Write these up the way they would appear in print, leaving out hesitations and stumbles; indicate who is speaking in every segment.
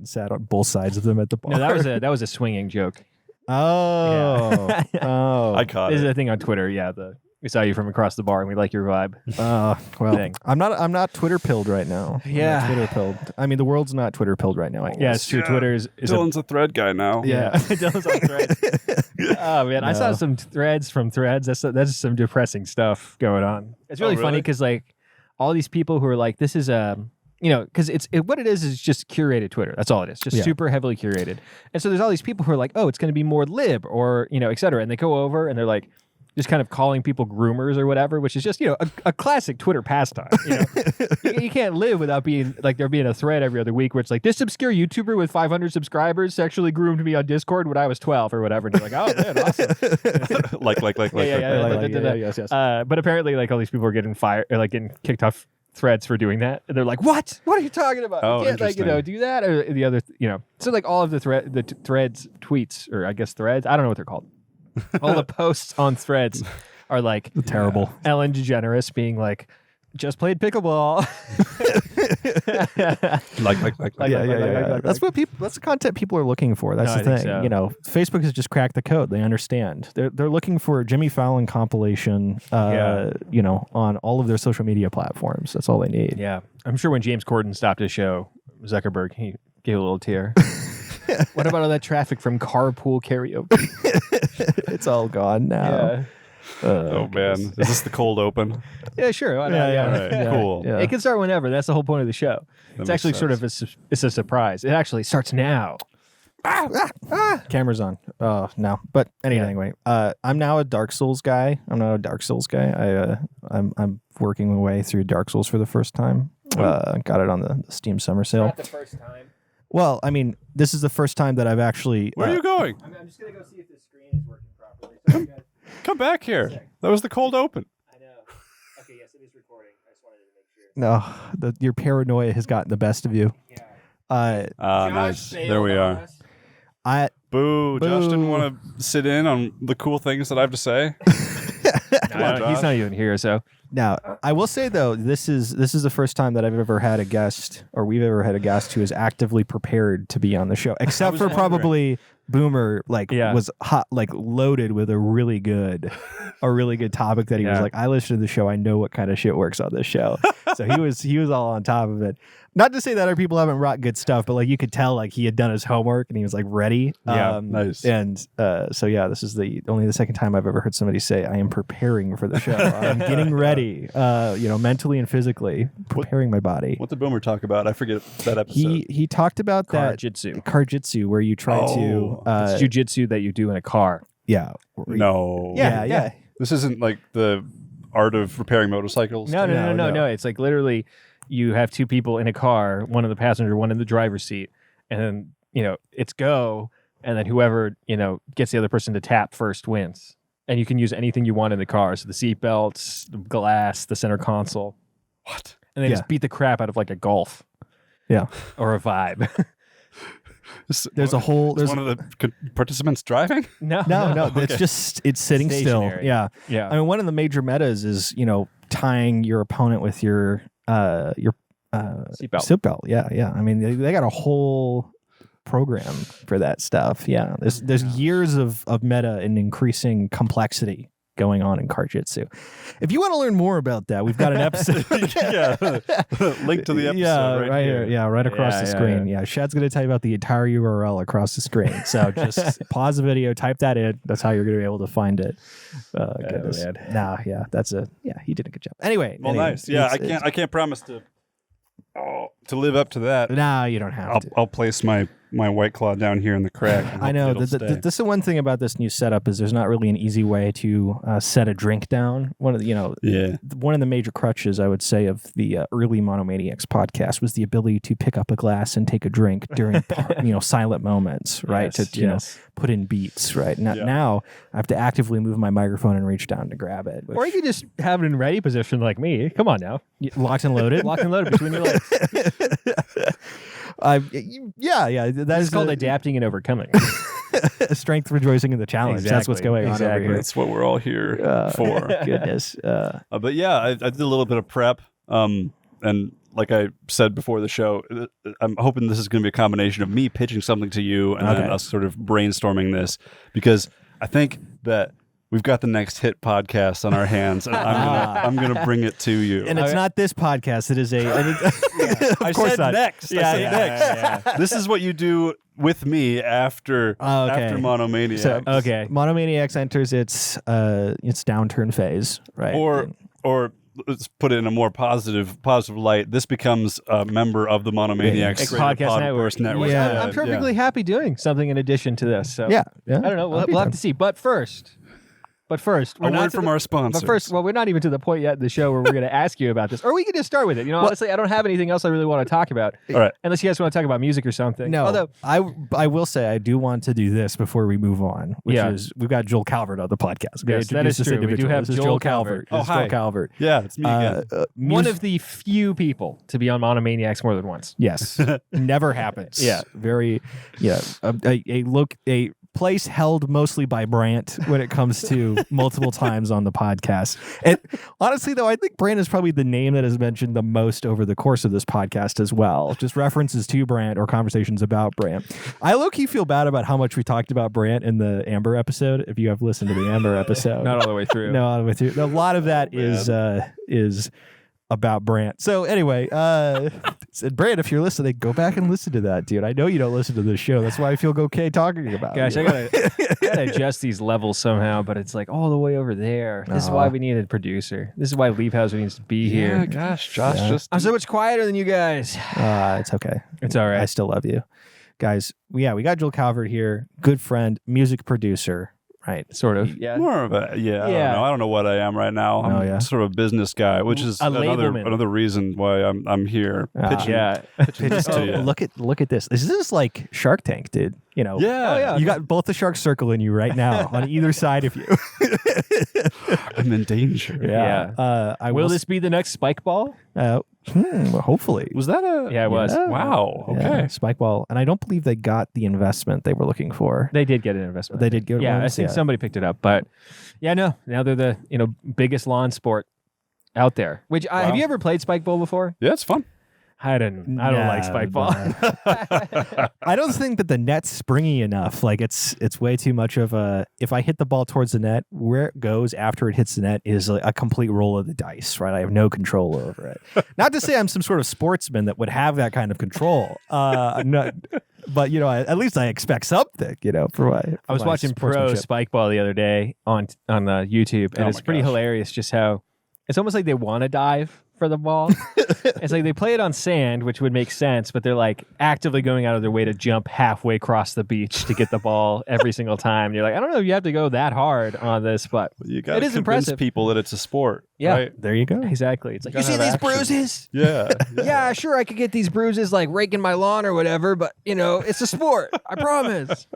Speaker 1: and sat on both sides of them at the bar.
Speaker 2: No, that was a swinging joke.
Speaker 1: Oh, oh.
Speaker 3: I caught
Speaker 2: This is
Speaker 3: it.
Speaker 2: a thing on Twitter. Yeah, we saw you from across the bar and we like your vibe.
Speaker 1: Well,
Speaker 2: Thing.
Speaker 1: I'm not Twitter pilled right now. I'm
Speaker 2: Yeah.
Speaker 1: not Twitter pilled. I mean, the world's not Twitter pilled right now. I guess.
Speaker 2: Yeah, it's true. Twitter is
Speaker 3: Dylan's a thread guy now.
Speaker 1: Yeah.
Speaker 2: Dylan's on Threads. Oh man, I saw
Speaker 1: No.
Speaker 2: some threads from Threads. That's some depressing stuff going on. It's really funny
Speaker 3: really?
Speaker 2: because like all these people who are like, this is because what it is just curated Twitter. That's all it is. Just super heavily curated. And so there's all these people who are like, oh, it's going to be more lib or et cetera. And they go over and they're like, just kind of calling people groomers or whatever, which is just, a classic Twitter pastime. You can't live without being like there being a thread every other week where it's like, this obscure YouTuber with 500 subscribers sexually groomed me on Discord when I was 12 or whatever. And you're like, oh man, awesome.
Speaker 1: Yes.
Speaker 2: But apparently like all these people are getting fired or like getting kicked off threads for doing that. And they're like, what are you talking about?
Speaker 3: Oh,
Speaker 2: You can't
Speaker 3: interesting.
Speaker 2: do that or the other, So like all of the threads tweets, or I guess threads, I don't know what they're called. All the posts on Threads are like
Speaker 1: Terrible.
Speaker 2: Ellen DeGeneres being like, just played pickleball.
Speaker 3: Like.
Speaker 1: That's what people. That's the content people are looking for. That's
Speaker 2: No,
Speaker 1: the
Speaker 2: I
Speaker 1: thing.
Speaker 2: think so.
Speaker 1: Facebook has just cracked the code. They understand. They're looking for Jimmy Fallon compilation. On all of their social media platforms. That's all they need.
Speaker 2: Yeah. I'm sure when James Corden stopped his show, Zuckerberg, he gave a little tear. What about all that traffic from carpool karaoke?
Speaker 1: It's all gone now.
Speaker 3: Oh man, is this the cold open?
Speaker 2: Yeah, sure. Why not?
Speaker 3: Alright, cool.
Speaker 1: Yeah.
Speaker 2: It can start whenever. That's the whole point of the show. It's
Speaker 3: makes
Speaker 2: actually sort of it's a surprise. It actually starts now.
Speaker 1: Camera's on. Oh no. But anyway, I'm now a Dark Souls guy. I'm not a Dark Souls guy. I'm working my way through Dark Souls for the first time. Got it on the Steam Summer Sale.
Speaker 2: Not the first time.
Speaker 1: Well, I mean, this is the first time that I've actually.
Speaker 3: Where are you going?
Speaker 2: I'm just gonna go see if the screen is working properly.
Speaker 3: Come back here. That was the cold open.
Speaker 2: I know. Okay, yes, it is recording. I just wanted to make sure.
Speaker 1: No, your paranoia has gotten the best of you.
Speaker 2: Yeah.
Speaker 3: Nice. There we are. Boo. Josh didn't want to sit in on the cool things that I have to say. Come on,
Speaker 2: He's
Speaker 3: Josh.
Speaker 2: not even here, so
Speaker 1: Now, I will say though, this is the first time that I've ever had a guest, or we've ever had a guest who is actively prepared to be on the show, except for probably Boomer. Was hot, loaded with a really good topic that he was like, I listen to the show, I know what kind of shit works on this show. So he was all on top of it. Not to say that other people haven't brought good stuff, but you could tell he had done his homework and he was ready.
Speaker 3: Yeah, nice.
Speaker 1: And this is only the second time I've ever heard somebody say, I am preparing for the show. I'm getting ready, mentally and physically, preparing my body.
Speaker 3: What did Boomer talk about? I forget that episode.
Speaker 1: He talked about that Karjitsu, where you try to
Speaker 2: it's jujitsu that you do in a car.
Speaker 1: Yeah.
Speaker 3: Yeah. This isn't like the art of repairing motorcycles.
Speaker 2: No. It's literally you have two people in a car, one in the passenger, one in the driver's seat, and then it's go, and then whoever gets the other person to tap first wins. And you can use anything you want in the car, so the seat belts, the glass, the center console.
Speaker 3: What?
Speaker 2: And then just beat the crap out of a Golf.
Speaker 1: Yeah.
Speaker 2: Or a Vibe.
Speaker 1: There's
Speaker 3: one of the participants driving?
Speaker 2: No.
Speaker 1: Okay. It's sitting still. Yeah.
Speaker 2: Yeah.
Speaker 1: I mean, one of the major metas is tying your opponent with your seatbelt. Yeah. I mean, they got a whole program for that stuff. Yeah. There's years of meta and increasing complexity going on in Karjitsu. If you want to learn more about that, we've got an episode.
Speaker 3: Link to the episode
Speaker 1: right here. Yeah, right across the screen.
Speaker 3: Yeah.
Speaker 1: Shad's going to tell you about the entire URL across the screen. So just pause the video, type that in. That's how you're going to be able to find it. Goodness. He did a good job. Anyway.
Speaker 3: Nice. Yeah, I can't promise to live up to that.
Speaker 1: No, you don't have to.
Speaker 3: I'll place my White Claw down here in the crack.
Speaker 1: I know. This is the one thing about this new setup is there's not really an easy way to set a drink down. One of the major crutches, I would say, of the early Monomaniacs podcast was the ability to pick up a glass and take a drink during silent moments, right?
Speaker 2: Yes,
Speaker 1: put in beats, right? Now I have to actively move my microphone and reach down to grab it.
Speaker 2: Or you could just have it in ready position like me. Come on now.
Speaker 1: Locked and loaded?
Speaker 2: Locked and loaded between your legs.
Speaker 1: That is
Speaker 2: called adapting and overcoming.
Speaker 1: Strength rejoicing in the challenge.
Speaker 2: Exactly.
Speaker 1: That's what's going on over here.
Speaker 3: That's what we're all here for.
Speaker 1: Goodness.
Speaker 3: But yeah, I did a little bit of prep. And like I said before the show, I'm hoping this is going to be a combination of me pitching something to you and then us sort of brainstorming this, because I think that we've got the next hit podcast on our hands, and I'm gonna bring it to you.
Speaker 1: And it's not this podcast. It is a.
Speaker 3: I said next. I said next. This is what you do with me after Monomaniacs.
Speaker 1: So, Monomaniacs enters its downturn phase, right?
Speaker 3: Or let's put it in a more positive light. This becomes a member of the Monomaniacs
Speaker 2: podcast network.
Speaker 1: Yeah.
Speaker 2: I'm perfectly happy doing something in addition to this. So
Speaker 1: yeah.
Speaker 2: I don't know. We'll have to see. But first, we're
Speaker 3: a word from our sponsors.
Speaker 2: But first, we're not even to the point yet in the show where we're going to ask you about this. Or we could just start with it. Honestly, I don't have anything else I really want to talk about.
Speaker 3: All right.
Speaker 2: Unless you guys want to talk about music or something.
Speaker 1: No,
Speaker 2: although
Speaker 1: I will say I do want to do this before we move on, which is we've got Joel Calvert on the podcast.
Speaker 2: Yes, that is true. We do have Joel Calvert.
Speaker 1: Oh, hi. Joel Calvert.
Speaker 3: Yeah, it's me again.
Speaker 2: One of the few people to be on Monomaniacs more than once.
Speaker 1: Yes. Never happens.
Speaker 2: Yeah.
Speaker 1: Very, a place held mostly by Brant when it comes to multiple times on the podcast. And honestly, though, I think Brant is probably the name that is mentioned the most over the course of this podcast as well. Just references to Brant or conversations about Brant. I low-key feel bad about how much we talked about Brant in the Amber episode. If you have listened to the Amber episode.
Speaker 2: Not all the way through.
Speaker 1: No, all the way through. A lot of that is about Brant. So anyway, Brant, if you're listening, go back and listen to that, dude. I know you don't listen to this show. That's why I feel okay talking about it.
Speaker 2: Gosh, I gotta adjust these levels somehow, but it's like all the way over there. This is why we need a producer. This is why Leafhauser needs to be here.
Speaker 3: Yeah, gosh, Josh,
Speaker 2: I'm so much quieter than you guys.
Speaker 1: It's okay.
Speaker 2: It's all right.
Speaker 1: I still love you. Guys, we got Joel Calvert here, good friend, music producer. Right,
Speaker 2: sort of. Yeah,
Speaker 3: more of a I don't know what I am right now. I'm sort of a business guy, which is another reason why I'm here pitching. Pitches to you.
Speaker 1: Look at this. This is like Shark Tank, dude. You got both the shark circle in you right now on either side of you.
Speaker 3: I'm in danger.
Speaker 2: Yeah. Will this be the next Spike Ball?
Speaker 1: Well, hopefully.
Speaker 3: Was that a?
Speaker 2: Yeah, it was.
Speaker 3: Wow. Okay.
Speaker 1: Yeah, Spike Ball, and I don't believe they got the investment they were looking for.
Speaker 2: They did get an investment.
Speaker 1: They did get.
Speaker 2: Yeah, I think somebody picked it up, but now they're the biggest lawn sport out there. Which have you ever played Spike Ball before?
Speaker 3: Yeah, it's fun.
Speaker 2: I don't like Spike Ball.
Speaker 1: I don't think that the net's springy enough. Like it's way too much of a. If I hit the ball towards the net, where it goes after it hits the net is a complete roll of the dice. Right, I have no control over it. Not to say I'm some sort of sportsman that would have that kind of control. But at least I expect something.
Speaker 2: I was watching pro Spike Ball the other day on YouTube, and it's pretty hilarious just how it's almost like they want to dive for the ball. It's like they play it on sand, which would make sense, but they're like actively going out of their way to jump halfway across the beach to get the ball every single time. And you're like, I don't know if you have to go that hard on this, but
Speaker 3: you it is impressive. People that it's a sport.
Speaker 2: Yeah,
Speaker 3: right?
Speaker 1: There you go.
Speaker 2: Exactly. It's like, you see these bruises?
Speaker 3: Yeah.
Speaker 2: Yeah, sure, I could get these bruises like raking my lawn or whatever, but it's a sport. I promise.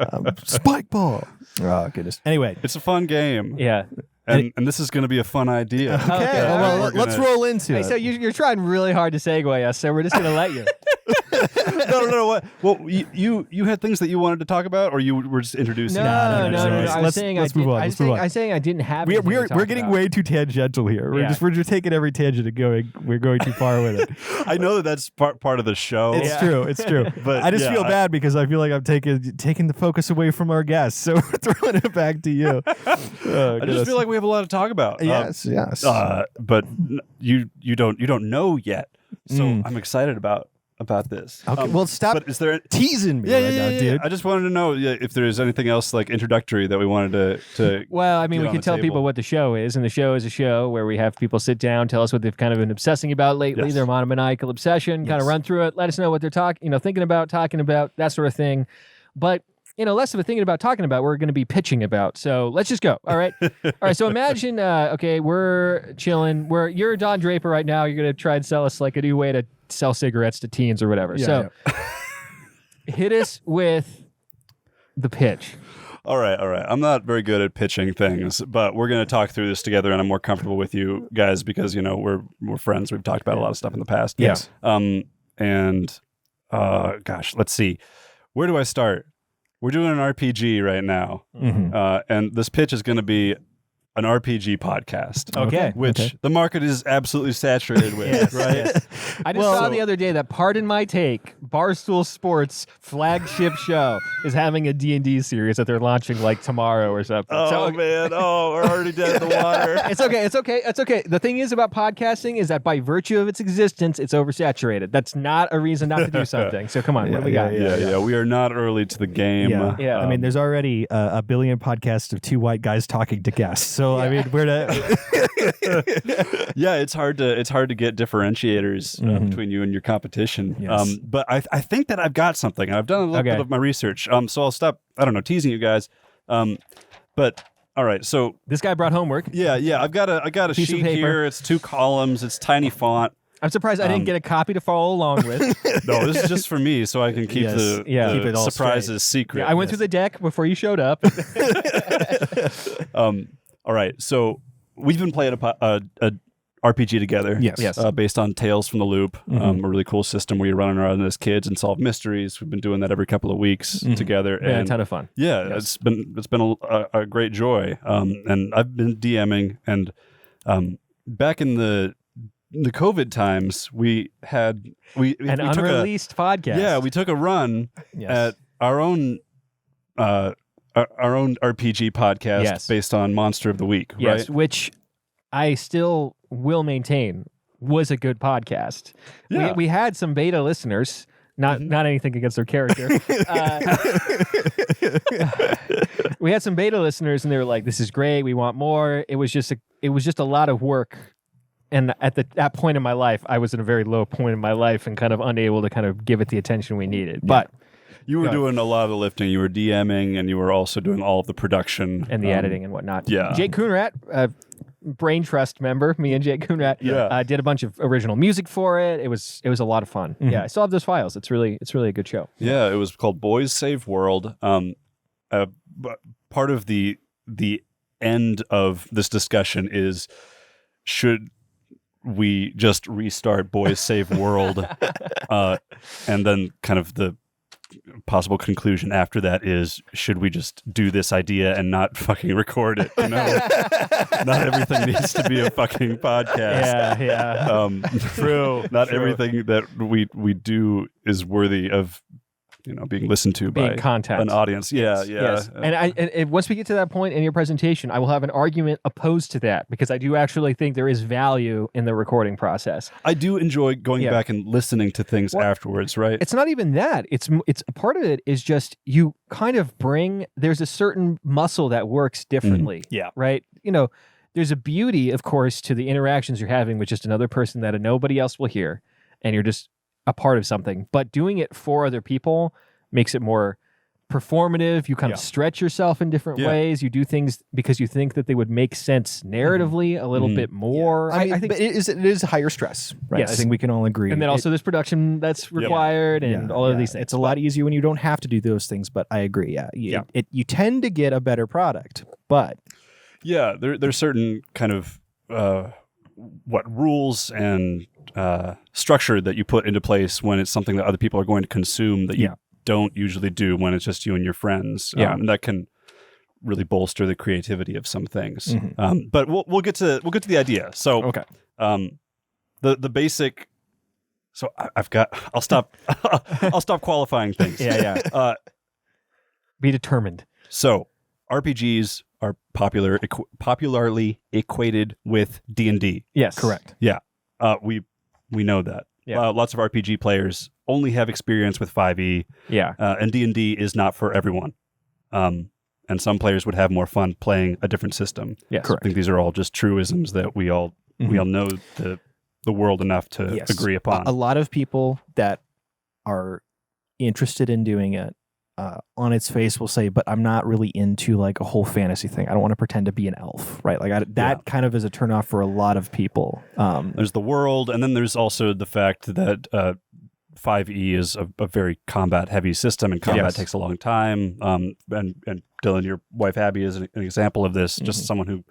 Speaker 1: Spike Ball. Oh goodness. Anyway,
Speaker 3: it's a fun game.
Speaker 2: Yeah.
Speaker 3: And this is going to be a fun idea.
Speaker 1: Okay, well, let's roll into it.
Speaker 2: So you're trying really hard to segue us, so we're just going to let you.
Speaker 3: No. What? Well, you had things that you wanted to talk about, or you were just introducing?
Speaker 2: No. I was saying
Speaker 1: let's move on.
Speaker 2: I'm saying I didn't have.
Speaker 1: We're getting way too tangential here. We're just taking every tangent and we're going too far with it.
Speaker 3: I know that's part of the show.
Speaker 1: It's true. But I just feel bad because I feel like I'm taking the focus away from our guests, so we're throwing it back to you.
Speaker 3: I just feel like we have a lot to talk about.
Speaker 1: Yes.
Speaker 3: But you don't know yet, so I'm excited about this.
Speaker 1: Okay, well, stop.
Speaker 3: But is there
Speaker 1: teasing me right now, dude?
Speaker 3: I just wanted to know if there's anything else like introductory that we wanted to.
Speaker 2: Well, I mean, we could tell people what the show is, and the show is a show where we have people sit down, tell us what they've kind of been obsessing about lately, their monomaniacal obsession, kind of run through it, let us know what they're thinking about, talking about, that sort of thing. But less of a thinking about talking about, we're going to be pitching about. So let's just go. All right. All right. So imagine, we're chilling. You're Don Draper right now. You're going to try and sell us like a new way to sell cigarettes to teens or whatever. Hit us with the pitch.
Speaker 3: All right. I'm not very good at pitching things, but we're going to talk through this together, and I'm more comfortable with you guys because, we're friends. We've talked about a lot of stuff in the past.
Speaker 1: Yes.
Speaker 3: Let's see. Where do I start? We're doing an RPG right now, and this pitch is going to be an RPG podcast.
Speaker 2: Okay.
Speaker 3: Which the market is absolutely saturated with,
Speaker 2: Yes,
Speaker 3: right?
Speaker 2: yes. I just saw the other day that, pardon my take, Barstool Sports flagship show is having a D&D series that they're launching like tomorrow or something.
Speaker 3: Man. Oh, we're already dead in the water.
Speaker 2: It's okay. The thing is about podcasting is that by virtue of its existence, it's oversaturated. That's not a reason not to do something. So come on, what do we got?
Speaker 3: Yeah. We are not early to the game.
Speaker 2: Yeah.
Speaker 1: I mean, there's already a billion podcasts of two white guys talking to guests. So I mean, we're
Speaker 3: yeah, it's hard to get differentiators between you and your competition.
Speaker 1: Yes.
Speaker 3: But I think that I've got something. I've done a little bit of my research. So I'll stop. I don't know, teasing you guys. But all right. So
Speaker 2: this guy brought homework.
Speaker 3: Yeah. I got a
Speaker 2: Piece of
Speaker 3: sheet
Speaker 2: paper.
Speaker 3: here. It's 2 columns. It's tiny font.
Speaker 2: I'm surprised I didn't get a copy to follow along with.
Speaker 3: No, this is just for me, so I can keep the
Speaker 1: keep it all
Speaker 3: surprises secret.
Speaker 2: Yeah, I went through the deck before you showed up.
Speaker 3: All right, so we've been playing a RPG together.
Speaker 1: Yes.
Speaker 3: Based on Tales from the Loop, a really cool system where you're running around as kids and solve mysteries. We've been doing that every couple of weeks together.
Speaker 2: Yeah,
Speaker 3: and
Speaker 2: a ton of fun.
Speaker 3: Yeah, it's been a great joy. And I've been DMing, and back in the COVID times, we
Speaker 2: an
Speaker 3: took
Speaker 2: unreleased podcast.
Speaker 3: Yeah, we took a run at our own RPG podcast based on Monster of the Week, right?
Speaker 2: Yes, which I still will maintain was a good podcast.
Speaker 3: Yeah.
Speaker 2: We had some beta listeners. Not anything against their character. We had some beta listeners, and they were like, "This is great. We want more." It was just a lot of work. And at that point in my life, I was at a very low point in my life and kind of unable to kind of give it the attention we needed. Yeah. But
Speaker 3: you were doing a lot of the lifting. You were DMing, and you were also doing all of the production
Speaker 2: and the editing and whatnot.
Speaker 3: Yeah.
Speaker 2: Jake Coonrat, Brain Trust member, me and Jake Coonrat, did a bunch of original music for it. It was a lot of fun. Yeah, I still have those files. It's really a good show.
Speaker 3: Yeah, it was called Boys Save World. Part of the end of this discussion is should we just restart Boys Save World, and then kind of the possible conclusion after that is should we just do this idea and not fucking record it? You know, not everything needs to be a fucking podcast.
Speaker 2: Yeah.
Speaker 3: True. Not everything that we do is worthy of being listened to by
Speaker 2: content.
Speaker 3: An audience. Yeah.
Speaker 2: Yes. And once we get to that point in your presentation, I will have an argument opposed to that because I do actually think there is value in the recording process.
Speaker 3: I do enjoy going back and listening to things afterwards, right?
Speaker 2: It's not even that. It's a part of it is just you kind of there's a certain muscle that works differently.
Speaker 3: Yeah.
Speaker 2: Right? There's a beauty, of course, to the interactions you're having with just another person that nobody else will hear, and you're just a part of something, but doing it for other people makes it more performative. You kind of stretch yourself in different ways. You do things because you think that they would make sense narratively a little bit more.
Speaker 1: Yeah. I think but it is higher stress, right?
Speaker 2: Yes.
Speaker 1: I think we can all agree.
Speaker 2: And then also there's production that's required and all of these things.
Speaker 1: It's a lot easier when you don't have to do those things, but I agree. You tend to get a better product, but
Speaker 3: there's certain kind of rules and structure that you put into place when it's something that other people are going to consume that you don't usually do when it's just you and your friends. And that can really bolster the creativity of some things. But we'll get to the idea. So the basic. So I'll stop qualifying things.
Speaker 2: Be determined.
Speaker 3: So RPGs are popularly equated with D&D.
Speaker 2: Yes,
Speaker 1: correct.
Speaker 3: Yeah, we know that.
Speaker 2: Yeah.
Speaker 3: Lots of RPG players only have experience with 5e.
Speaker 2: Yeah,
Speaker 3: and D&D is not for everyone. And some players would have more fun playing a different system.
Speaker 2: Yes,
Speaker 3: I think these are all just truisms that we all know the world enough to agree upon.
Speaker 1: A lot of people that are interested in doing it on its face will say, but I'm not really into like a whole fantasy thing. I don't want to pretend to be an elf, right? Like that kind of is a turnoff for a lot of people.
Speaker 3: There's the world, and then there's also the fact that 5e is a very combat-heavy system, and combat takes a long time. And Dylan, your wife Abby is an example of this, just someone who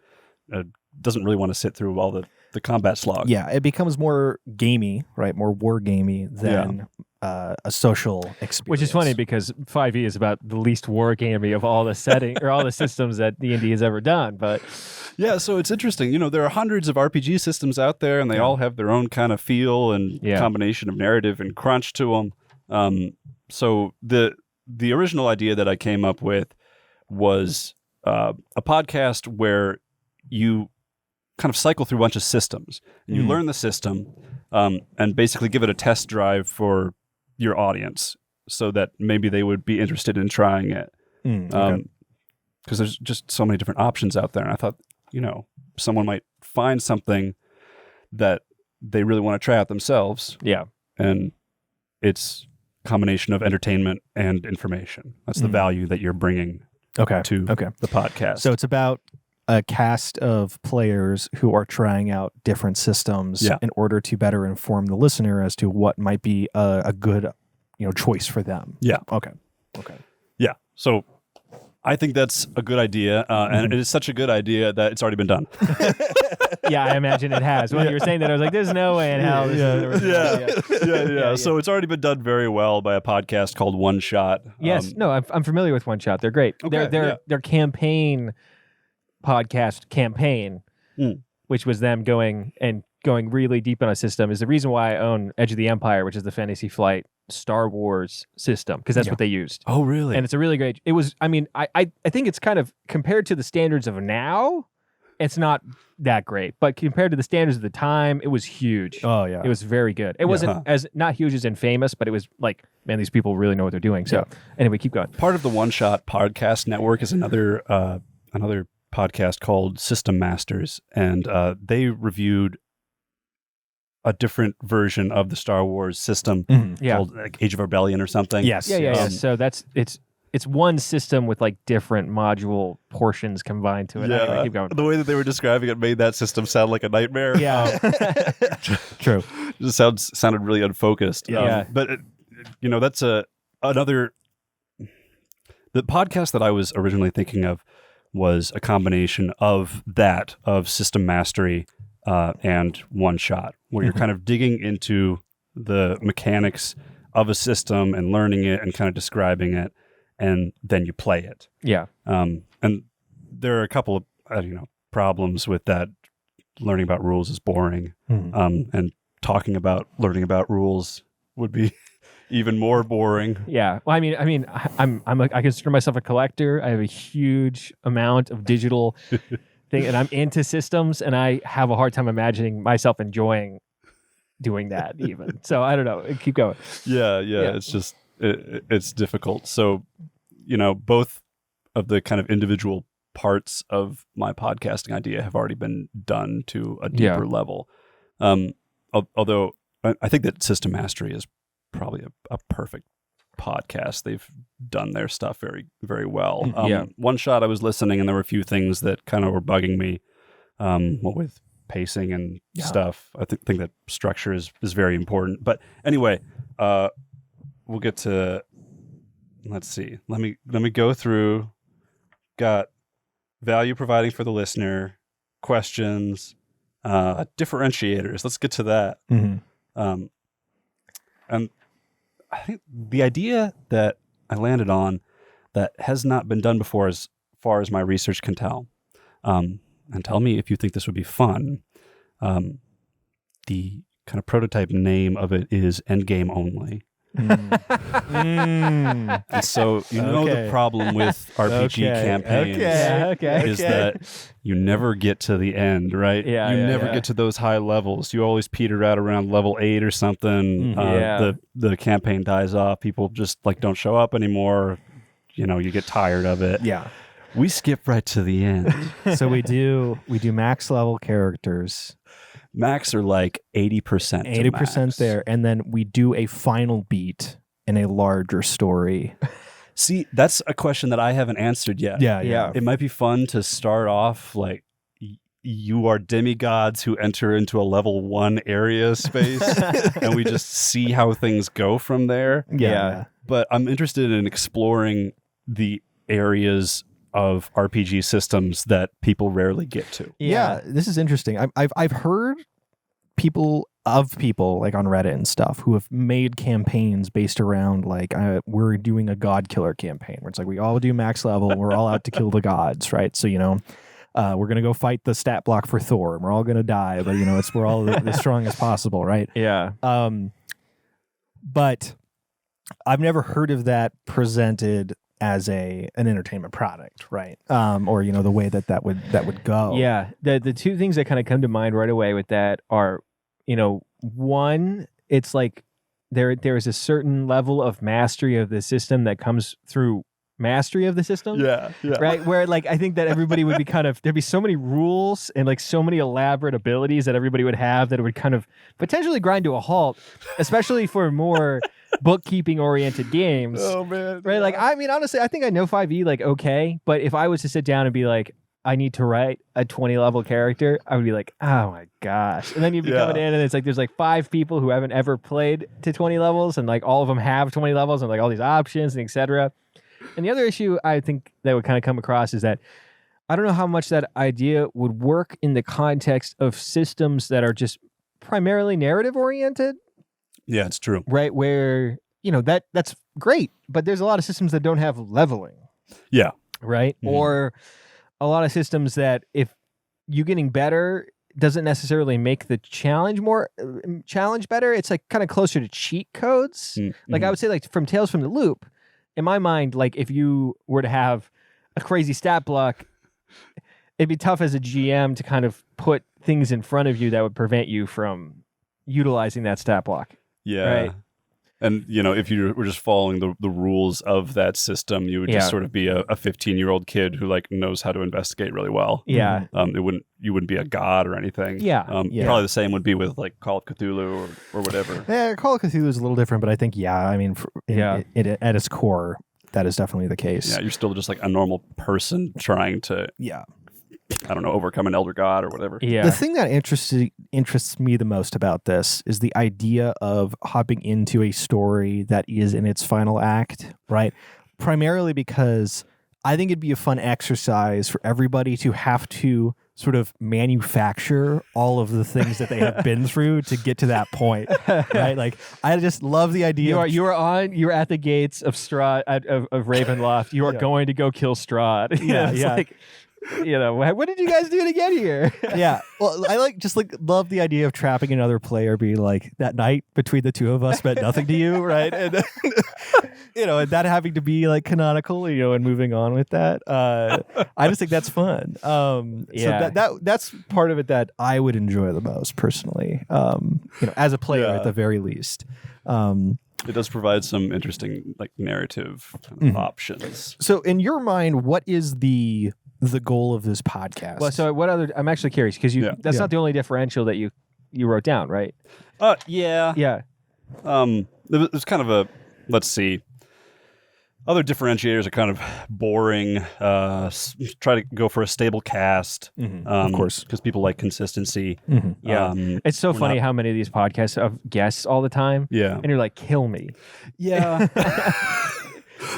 Speaker 3: doesn't really want to sit through all the combat slog.
Speaker 1: Yeah, it becomes more gamey, right? More war gamey than a social experience.
Speaker 2: Which is funny because 5e is about the least wargamey of all the setting or all the systems that D&D has ever done. But
Speaker 3: yeah, so it's interesting. There are hundreds of RPG systems out there, and they all have their own kind of feel and combination of narrative and crunch to them. So the original idea that I came up with was a podcast where you kind of cycle through a bunch of systems. And you learn the system and basically give it a test drive for your audience so that maybe they would be interested in trying it. Because there's just so many different options out there. And I thought, someone might find something that they really want to try out themselves.
Speaker 2: Yeah.
Speaker 3: And it's a combination of entertainment and information. That's the value that you're bringing to the podcast.
Speaker 1: So it's about a cast of players who are trying out different systems in order to better inform the listener as to what might be a good, choice for them.
Speaker 3: Yeah.
Speaker 1: Okay.
Speaker 3: Yeah. So I think that's a good idea, and it is such a good idea that it's already been done.
Speaker 2: Yeah, I imagine it has. When you were saying that, I was like, "There's no way in hell."
Speaker 3: Yeah. So it's already been done very well by a podcast called One Shot.
Speaker 2: Yes. No, I'm familiar with One Shot. They're great.
Speaker 3: Okay,
Speaker 2: their campaign podcast campaign, which was them going really deep on a system, is the reason why I own Edge of the Empire, which is the Fantasy Flight Star Wars system, because that's what they used.
Speaker 3: Oh, really?
Speaker 2: And it's a really great. It was. I mean, I think it's kind of compared to the standards of now, it's not that great, but compared to the standards of the time, it was huge.
Speaker 1: Oh yeah,
Speaker 2: it was very good. It wasn't as not huge as Infamous, but it was like, man, these people really know what they're doing. So anyway, keep going.
Speaker 3: Part of the One Shot podcast network is another podcast called System Masters, and they reviewed a different version of the Star Wars system called like Age of Rebellion or something.
Speaker 1: Yes.
Speaker 2: Yeah. So it's one system with like different module portions combined to it.
Speaker 3: Yeah.
Speaker 2: Anyway, keep going.
Speaker 3: The way that they were describing it made that system sound like a nightmare.
Speaker 2: Yeah.
Speaker 1: True.
Speaker 3: It just sounded really unfocused. But that's another. The podcast that I was originally thinking of was a combination of System Mastery and One Shot, where you're kind of digging into the mechanics of a system and learning it and kind of describing it, and then you play it.
Speaker 2: Yeah.
Speaker 3: And there are a couple of problems with that. Learning about rules is boring, and learning about rules would be even more boring.
Speaker 2: Yeah. Well, I mean, I consider myself a collector. I have a huge amount of digital thing, and I'm into systems, and I have a hard time imagining myself enjoying doing that even. So I don't know. Keep going.
Speaker 3: Yeah. It's just, it's difficult. So, both of the kind of individual parts of my podcasting idea have already been done to a deeper level. Although I think that System Mastery is probably a perfect podcast. They've done their stuff very, very well. One Shot, I was listening, and there were a few things that kind of were bugging me. What with pacing and stuff. I think that structure is very important. But anyway, we'll get to. Let's see. Let me go through. Got value providing for the listener, questions, differentiators. Let's get to that. And I think the idea that I landed on that has not been done before, as far as my research can tell, and tell me if you think this would be fun. The kind of prototype name of it is Endgame Only. And so the problem with RPG campaigns is that you never get to the end, right? You never get to those high levels. You always peter out around level 8 or something. The campaign dies off. People just don't show up anymore. You get tired of it.
Speaker 1: Yeah.
Speaker 3: We skip right to the end.
Speaker 1: So we do max level characters.
Speaker 3: Max are like 80%.
Speaker 1: 80% there, and then we do a final beat in a larger story.
Speaker 3: See, that's a question that I haven't answered yet.
Speaker 1: Yeah.
Speaker 3: It might be fun to start off like you are demigods who enter into a level 1 area space, and we just see how things go from there.
Speaker 1: Yeah.
Speaker 3: But I'm interested in exploring the areas of RPG systems that people rarely get to.
Speaker 1: Yeah, this is interesting. I've heard people of people like on Reddit and stuff who have made campaigns based around like we're doing a god killer campaign where it's like we all do max level, we're all out to kill the gods, right? So we're gonna go fight the stat block for Thor, and we're all gonna die, but we're all as strong as possible, right?
Speaker 2: Yeah.
Speaker 1: But I've never heard of that presented as an entertainment product, right? Or the way that would go.
Speaker 2: Yeah. The two things that kind of come to mind right away with that are, one, it's like there is a certain level of mastery of the system that comes through mastery of the system.
Speaker 3: Yeah.
Speaker 2: Right? Where like I think that everybody would be there'd be so many rules and like so many elaborate abilities that everybody would have that it would kind of potentially grind to a halt, especially for more bookkeeping oriented games.
Speaker 3: Oh man.
Speaker 2: Right?
Speaker 3: Yeah.
Speaker 2: Like I mean honestly, I think I know 5e like okay, but if I was to sit down and be like, I need to write a 20 level character, I would be like, oh my gosh. And then you'd be coming in and it's like there's like 5 people who haven't ever played to 20 levels and like all of them have 20 levels and like all these options and etc. And the other issue I think that would kind of come across is that I don't know how much that idea would work in the context of systems that are just primarily narrative oriented.
Speaker 3: Yeah, it's true.
Speaker 2: Right, where that's great, but there's a lot of systems that don't have leveling.
Speaker 3: Yeah.
Speaker 2: Right? Mm-hmm. Or a lot of systems that if you getting better doesn't necessarily make the challenge better. It's like kind of closer to cheat codes. Mm-hmm. Like I would say like from Tales from the Loop, in my mind, like if you were to have a crazy stat block, it'd be tough as a GM to kind of put things in front of you that would prevent you from utilizing that stat block.
Speaker 3: Yeah.
Speaker 2: Right?
Speaker 3: And, if you were just following the rules of that system, you would just sort of be a 15-year-old kid who like knows how to investigate really well.
Speaker 2: Yeah.
Speaker 3: You wouldn't be a god or anything.
Speaker 2: Yeah.
Speaker 3: Probably the same would be with like Call of Cthulhu or whatever.
Speaker 1: Yeah, Call of Cthulhu is a little different, but I think, at its core, that is definitely the case.
Speaker 3: Yeah, you're still just like a normal person trying to I don't know, overcome an elder god or whatever.
Speaker 1: Yeah. The thing that interests me the most about this is the idea of hopping into a story that is in its final act, right? Primarily because I think it'd be a fun exercise for everybody to have to sort of manufacture all of the things that they have been through to get to that point, right? Like, I just love the idea.
Speaker 2: You're at the gates of Strahd of Ravenloft. You are going to go kill Strahd.
Speaker 1: Yeah.
Speaker 2: Like, what did you guys do to get here?
Speaker 1: Yeah. Well, I love the idea of trapping another player, being like, that night between the two of us meant nothing to you, right? And and that having to be like canonical, and moving on with that. I just think that's fun. So that's part of it that I would enjoy the most personally. As a player at the very least.
Speaker 3: It does provide some interesting like narrative options.
Speaker 1: So in your mind, what is the goal of this podcast?
Speaker 2: Well, so I'm actually curious because that's not the only differential that you wrote down, right?
Speaker 3: Yeah.
Speaker 2: Yeah.
Speaker 3: There's kind of let's see. Other differentiators are kind of boring. Try to go for a stable cast,
Speaker 1: of course,
Speaker 3: because people like consistency.
Speaker 2: Mm-hmm. Yeah, it's so funny how many of these podcasts have guests all the time.
Speaker 3: Yeah,
Speaker 2: and you're like, kill me.
Speaker 3: Yeah.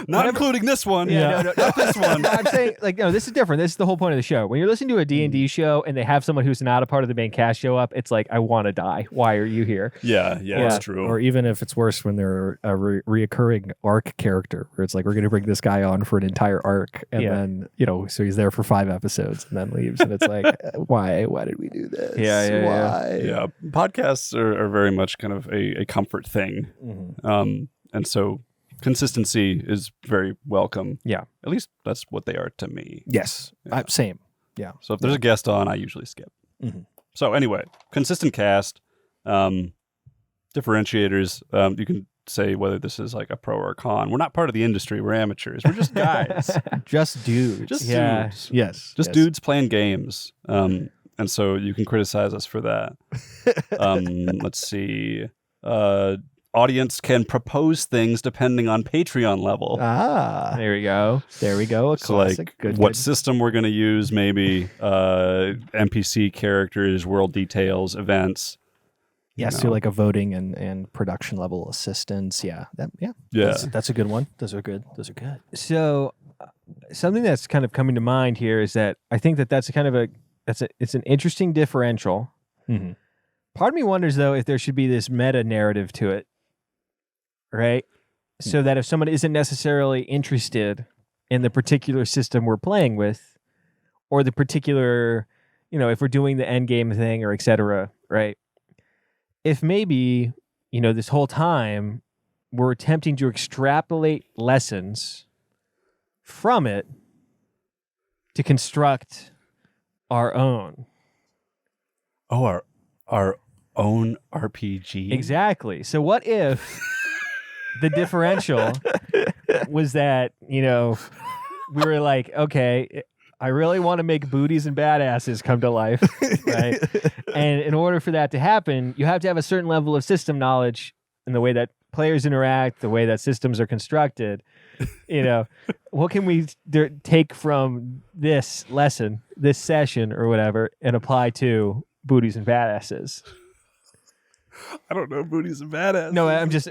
Speaker 3: Not including this one.
Speaker 2: Yeah, no, not this one. I'm saying, this is different. This is the whole point of the show. When you're listening to a D&D show and they have someone who's not a part of the main cast show up, it's like, I want to die. Why are you here?
Speaker 3: Yeah, that's true.
Speaker 1: Or even if it's worse, when they're a reoccurring arc character, where it's like, we're going to bring this guy on for an entire arc, and then, so he's there for 5 episodes and then leaves, and it's like, why? Why did we do this? Why?
Speaker 3: Yeah, podcasts are very much kind of a comfort thing. Mm-hmm. And so consistency is very welcome.
Speaker 2: Yeah.
Speaker 3: At least that's what they are to me.
Speaker 1: Yes.
Speaker 3: Yeah.
Speaker 1: Same. Yeah.
Speaker 3: So if there's a guest on, I usually skip.
Speaker 1: Mm-hmm.
Speaker 3: So anyway, consistent cast, differentiators. You can say whether this is like a pro or a con. We're not part of the industry. We're amateurs. We're just guys.
Speaker 1: Just dudes.
Speaker 3: Just dudes.
Speaker 1: Yes.
Speaker 3: Just dudes playing games. And so you can criticize us for that. Let's see. Audience can propose things depending on Patreon level.
Speaker 2: There we go.
Speaker 1: A classic.
Speaker 3: So what system we're going to use, maybe NPC characters, world details, events.
Speaker 1: Yes, so like a voting and production level assistance. Yeah. That's a good one. Those are good.
Speaker 2: So something that's kind of coming to mind here is that I think that's kind of it's an interesting differential.
Speaker 1: Mm-hmm.
Speaker 2: Part of me wonders, though, if there should be this meta narrative to it, right? So that if someone isn't necessarily interested in the particular system we're playing with, or the particular, if we're doing the end game thing or et cetera, right? If maybe, this whole time we're attempting to extrapolate lessons from it to construct our own.
Speaker 3: Oh, our own RPG?
Speaker 2: Exactly. So what if the differential was that, we were like, okay, I really want to make booties and badasses come to life, right? And in order for that to happen, you have to have a certain level of system knowledge in the way that players interact, the way that systems are constructed. What can we take from this lesson, this session or whatever, and apply to booties and badasses?
Speaker 3: I don't know booties and badasses.
Speaker 2: No, I'm just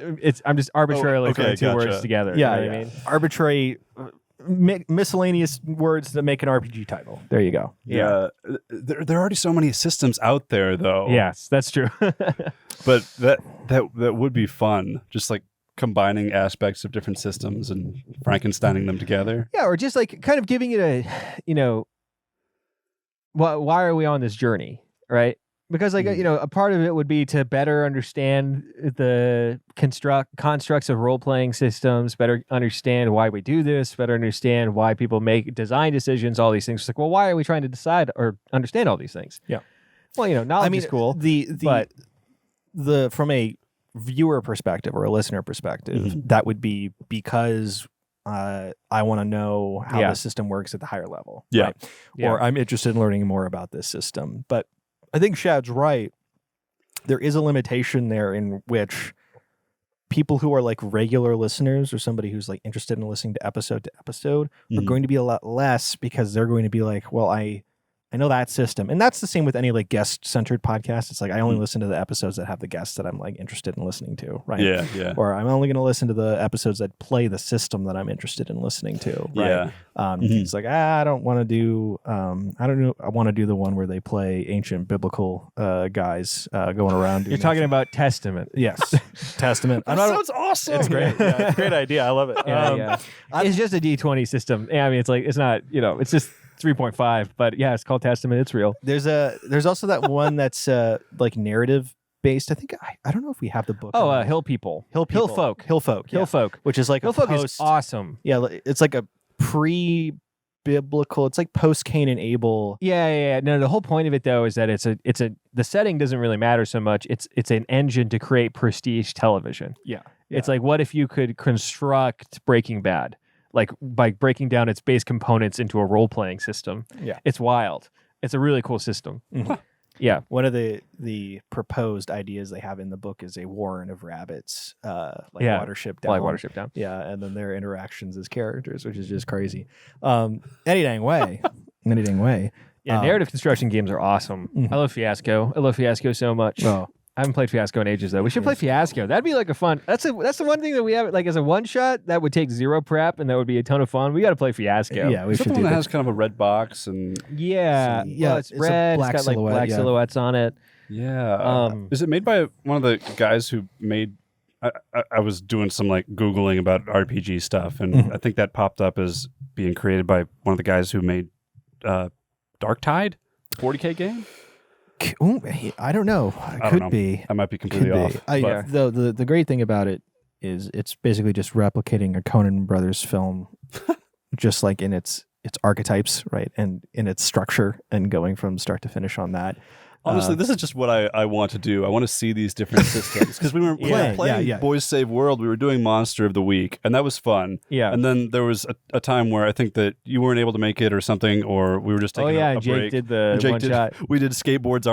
Speaker 2: arbitrarily putting two words together.
Speaker 1: Yeah,
Speaker 2: you know what I mean?
Speaker 1: Arbitrary miscellaneous words that make an RPG title. There you go.
Speaker 3: Yeah. There are already so many systems out there, though.
Speaker 2: Yes, that's true.
Speaker 3: But that would be fun. Just like combining aspects of different systems and Frankensteining them together.
Speaker 2: Yeah, or just like kind of giving it a, why are we on this journey, right? Because a part of it would be to better understand the constructs of role-playing systems, better understand why we do this, better understand why people make design decisions, all these things. It's like, well, why are we trying to decide or understand all these things?
Speaker 1: Yeah.
Speaker 2: Well, knowledge is cool.
Speaker 1: But from a viewer perspective or a listener perspective, that would be because I want to know how the system works at the higher level.
Speaker 3: Yeah.
Speaker 1: Right? Or I'm interested in learning more about this system. But I think Shad's right. There is a limitation there in which people who are like regular listeners or somebody who's like interested in listening to episode are going to be a lot less, because they're going to be like, well, I know that system. And that's the same with any like guest-centered podcast. It's like I only listen to the episodes that have the guests that I'm like interested in listening to, right?
Speaker 3: Yeah.
Speaker 1: Or I'm only going to listen to the episodes that play the system that I'm interested in listening to, right? It's like, I don't want to do, I don't know, I want to do the one where they play ancient biblical guys going around.
Speaker 2: You're talking about Testament.
Speaker 1: Yes. Testament.
Speaker 3: That sounds awesome.
Speaker 1: It's great. Yeah, it's a great idea. I love it.
Speaker 2: It's just a D20 system. I mean, it's like, it's not, it's just 3.5, but yeah, it's called Testament. It's real.
Speaker 1: There's also that one that's like narrative based. I think I don't know if we have the book.
Speaker 2: Oh, Hill People. Hillfolk.
Speaker 1: Which is like
Speaker 2: Hillfolk is awesome.
Speaker 1: Yeah, it's like a pre-biblical. It's like post Cain and Abel.
Speaker 2: Yeah. No, the whole point of it though is that the setting doesn't really matter so much. It's an engine to create prestige television.
Speaker 1: Yeah.
Speaker 2: It's like, what if you could construct Breaking Bad? Like by breaking down its base components into a role-playing system.
Speaker 1: Yeah.
Speaker 2: It's wild. It's a really cool system. Yeah.
Speaker 1: One of the proposed ideas they have in the book is a warren of rabbits, Watership Down.
Speaker 2: Like Watership Down.
Speaker 1: Yeah, and then their interactions as characters, which is just crazy. Any dang way.
Speaker 2: Yeah, narrative construction games are awesome. I love Fiasco. I love Fiasco so much.
Speaker 1: Oh.
Speaker 2: I haven't played Fiasco in ages though. We should play Fiasco. That'd be like a fun. That's the one thing that we have like as a one shot that would take zero prep and that would be a ton of fun. We got to play Fiasco.
Speaker 1: Yeah, we
Speaker 3: should.
Speaker 1: Is
Speaker 3: that one that has kind of a red box and
Speaker 2: it's red. It's got like black silhouettes on it.
Speaker 3: Yeah. Is it made by one of the guys who made? I was doing some like Googling about RPG stuff, and I think that popped up as being created by one of the guys who made Dark Tide, 40K game.
Speaker 1: Ooh, I don't know. Could be.
Speaker 3: I might be completely off.
Speaker 1: The great thing about it is it's basically just replicating a Coen Brothers film, just like in its archetypes, right, and in its structure, and going from start to finish on that.
Speaker 3: Honestly, this is just what I want to do. I want to see these different systems because we were playing Boys Save World. We were doing Monster of the Week, and that was fun.
Speaker 2: Yeah.
Speaker 3: And then there was a time where I think that you weren't able to make it or something, or we were just taking a
Speaker 2: Jake
Speaker 3: break.
Speaker 2: Did the one shot.
Speaker 3: We did Skateboards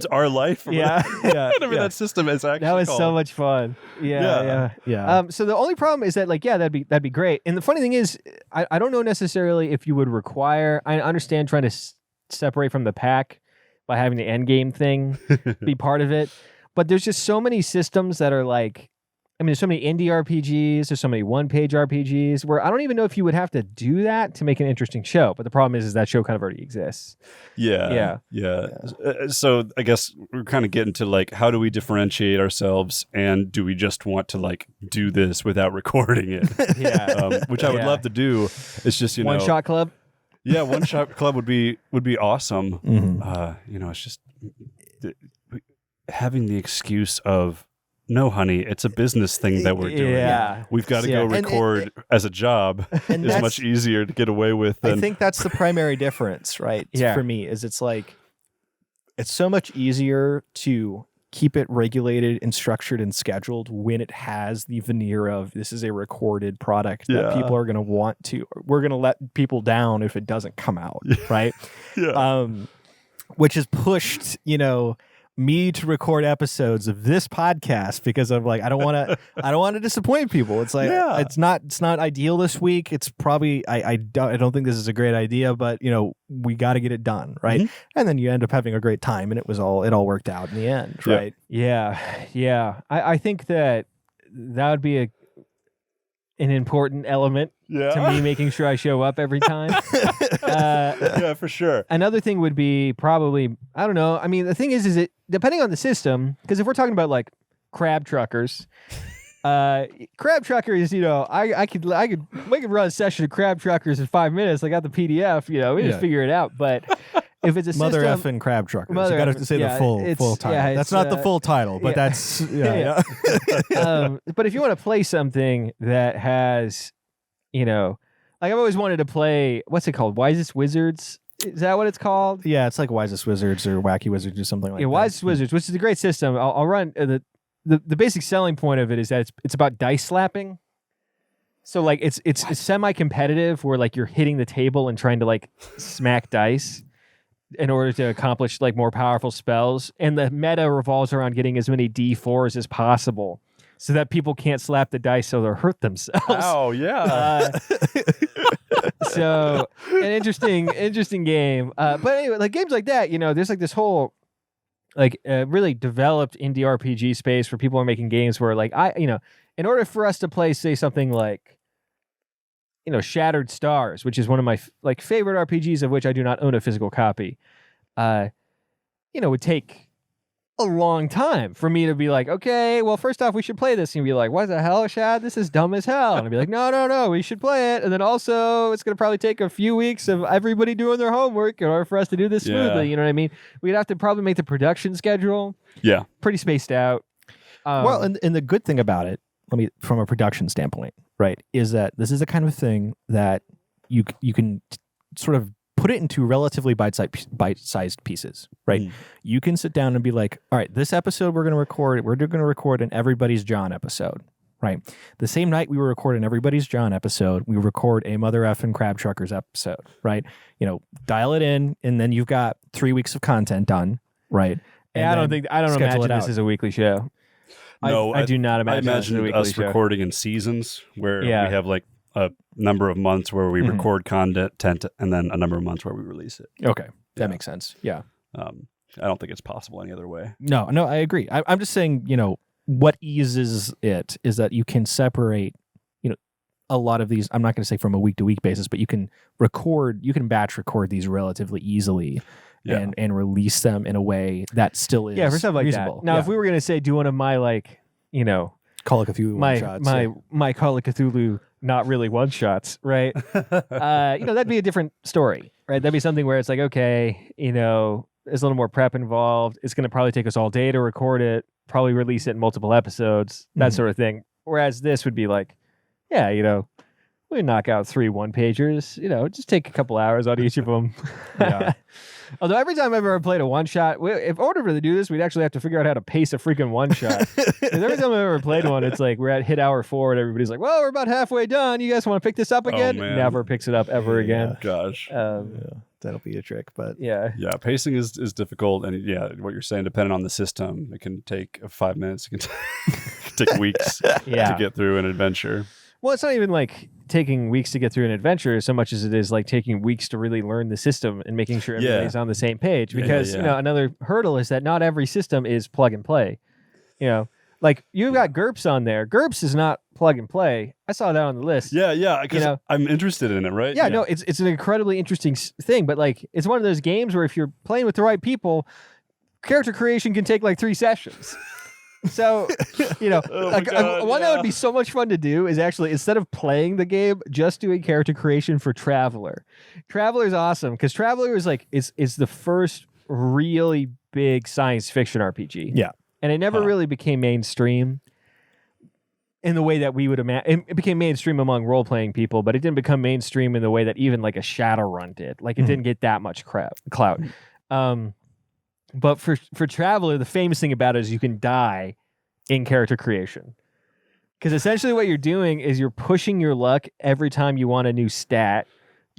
Speaker 3: Our Life. Whatever that system is actually
Speaker 2: that was
Speaker 3: called.
Speaker 2: So much fun. Yeah. So the only problem is that that'd be great. And the funny thing is, I don't know necessarily if you would require. I understand trying to separate from the pack by having the end game thing be part of it. But there's just so many systems that are like I mean, there's so many indie RPGs, there's so many one-page RPGs where I don't even know if you would have to do that to make an interesting show. But the problem is that show kind of already exists.
Speaker 3: Yeah. So I guess we're kind of getting to like, how do we differentiate ourselves, and do we just want to like do this without recording it? Which I would love to do. It's just,
Speaker 2: One shot club.
Speaker 3: Yeah, one shot club would be awesome. It's just having the excuse of, no, honey, it's a business thing that we're doing.
Speaker 2: Yeah.
Speaker 3: We've got to go record as a job. It's much easier to get away with.
Speaker 1: I think that's the primary difference, right? For me, is it's like, it's so much easier to keep it regulated and structured and scheduled when it has the veneer of, this is a recorded product that people are going to want to, we're going to let people down if it doesn't come out, right? Which has pushed, me to record episodes of this podcast because I'm like, I don't want to disappoint people. It's like, it's not ideal this week. It's probably, I don't think this is a great idea, but we got to get it done. Right. And then you end up having a great time, and it all worked out in the end. Right.
Speaker 2: Yeah. I think that would be an important element to me making sure I show up every time.
Speaker 3: Yeah, for sure.
Speaker 2: Another thing would be probably, I don't know. I mean, the thing is it depending on the system, because if we're talking about like crab truckers, crab truckers, I could run a session of crab truckers in 5 minutes. I got the PDF, we just figure it out. But if it's a
Speaker 1: Mother
Speaker 2: system,
Speaker 1: effing crab truckers, you got to say the full title.
Speaker 2: Yeah,
Speaker 1: that's not the full title, but that's
Speaker 2: but if you want to play something that has, like I've always wanted to play, what's it called? Wisest Wizards? Is that what it's called?
Speaker 1: Yeah, it's like Wisest Wizards or Wacky Wizards or something like that.
Speaker 2: Yeah, Wisest Wizards, which is a great system. I'll run the basic selling point of it is that it's about dice slapping. So like it's semi-competitive where like you're hitting the table and trying to like smack dice in order to accomplish like more powerful spells, and the meta revolves around getting as many D4s as possible so that people can't slap the dice so they'll hurt themselves.
Speaker 3: Oh yeah.
Speaker 2: So an interesting game. But anyway, like games like that, there's like this whole like really developed indie RPG space where people are making games where like in order for us to play, say something like, Shattered Stars, which is one of my favorite RPGs, of which I do not own a physical copy, would take a long time for me to be like, okay, well, first off, we should play this. And you'd be like, what the hell, Shad? This is dumb as hell. And I'd be like, no, we should play it. And then also, it's going to probably take a few weeks of everybody doing their homework in order for us to do this smoothly. You know what I mean? We'd have to probably make the production schedule pretty spaced out.
Speaker 1: Well, and the good thing about it, from a production standpoint, right, is that this is the kind of thing that you can sort of put it into relatively bite-sized pieces, right? You can sit down and be like, all right, this episode we're going to record an Everybody's John episode, right? The same night we were recording Everybody's John episode, we record a Mother Effin' Crab Truckers episode, right? Dial it in, and then you've got 3 weeks of content done, right?
Speaker 2: And I don't imagine this is a weekly show.
Speaker 3: No,
Speaker 2: I do not imagine.
Speaker 3: I imagine us recording in seasons where we have like a number of months where we record content and then a number of months where we release it.
Speaker 1: Okay, that makes sense. Yeah.
Speaker 3: I don't think it's possible any other way.
Speaker 1: No, I agree. I'm just saying, what eases it is that you can separate, a lot of these. I'm not going to say from a week to week basis, but you can batch record these relatively easily. And release them in a way that still is
Speaker 2: for stuff like
Speaker 1: reasonable.
Speaker 2: That. Now, if we were going to say do one of my
Speaker 1: Call of Cthulhu one-shots.
Speaker 2: My Call of Cthulhu not really one-shots, right? That'd be a different story, right? That'd be something where it's like, okay, there's a little more prep involved. It's going to probably take us all day to record it, probably release it in multiple episodes, that sort of thing. Whereas this would be like, we knock out 3 one-pagers, just take a couple hours on each of them. Although every time I've ever played a one-shot, in order to do this, we'd actually have to figure out how to pace a freaking one-shot. Because every time I've ever played one, it's like we're at hit hour 4 and everybody's like, well, we're about halfway done. You guys want to pick this up again? Never picks it up ever again.
Speaker 3: Gosh.
Speaker 1: That'll be a trick, but...
Speaker 2: Yeah,
Speaker 3: pacing is difficult. And what you're saying, depending on the system, it can take 5 minutes. It can take weeks to get through an adventure.
Speaker 2: Well, it's not even like taking weeks to get through an adventure so much as it is like taking weeks to really learn the system and making sure everybody's on the same page. Because, another hurdle is that not every system is plug and play. Like you've got GURPS on there. GURPS is not plug and play. I saw that on the list.
Speaker 3: Yeah, because I'm interested in it, right?
Speaker 2: Yeah, no, it's an incredibly interesting thing, but like it's one of those games where if you're playing with the right people, character creation can take like 3 sessions. So, one that would be so much fun to do is actually, instead of playing the game, just doing character creation for Traveler. Traveler is awesome because Traveler is like, it's the first really big science fiction RPG.
Speaker 1: Yeah.
Speaker 2: And it never really became mainstream in the way that we would imagine. It became mainstream among role-playing people, but it didn't become mainstream in the way that even like a Shadowrun did. Like it didn't get that much clout. But for Traveler, the famous thing about it is you can die in character creation. Because essentially what you're doing is you're pushing your luck every time you want a new stat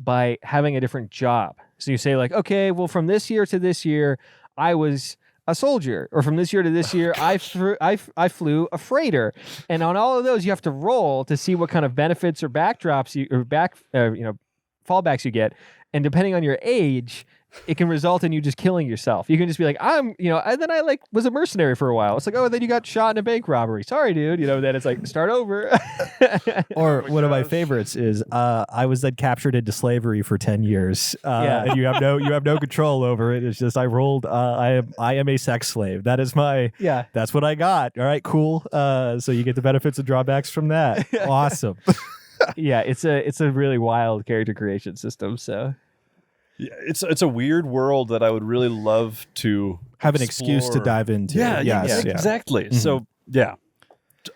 Speaker 2: by having a different job. So you say like, okay, well, from this year to this year, I was a soldier. Or from this year to this year, I flew a freighter. And on all of those, you have to roll to see what kind of benefits or backdrops fallbacks you get. And depending on your age, it can result in you just killing yourself. You can just be like, and then I like was a mercenary for a while. It's like, oh, then you got shot in a bank robbery. Sorry, dude. Then it's like, start over.
Speaker 1: Or one of my favorites is, I was then captured into slavery for 10 years. And you have no control over it. It's just, I rolled, I am a sex slave. That is that's what I got. All right, cool. So you get the benefits and drawbacks from that. Awesome.
Speaker 2: Yeah, it's a really wild character creation system. So
Speaker 3: yeah, it's a weird world that I would really love to
Speaker 1: have an excuse to dive into.
Speaker 3: Yeah, exactly. Mm-hmm. So I'm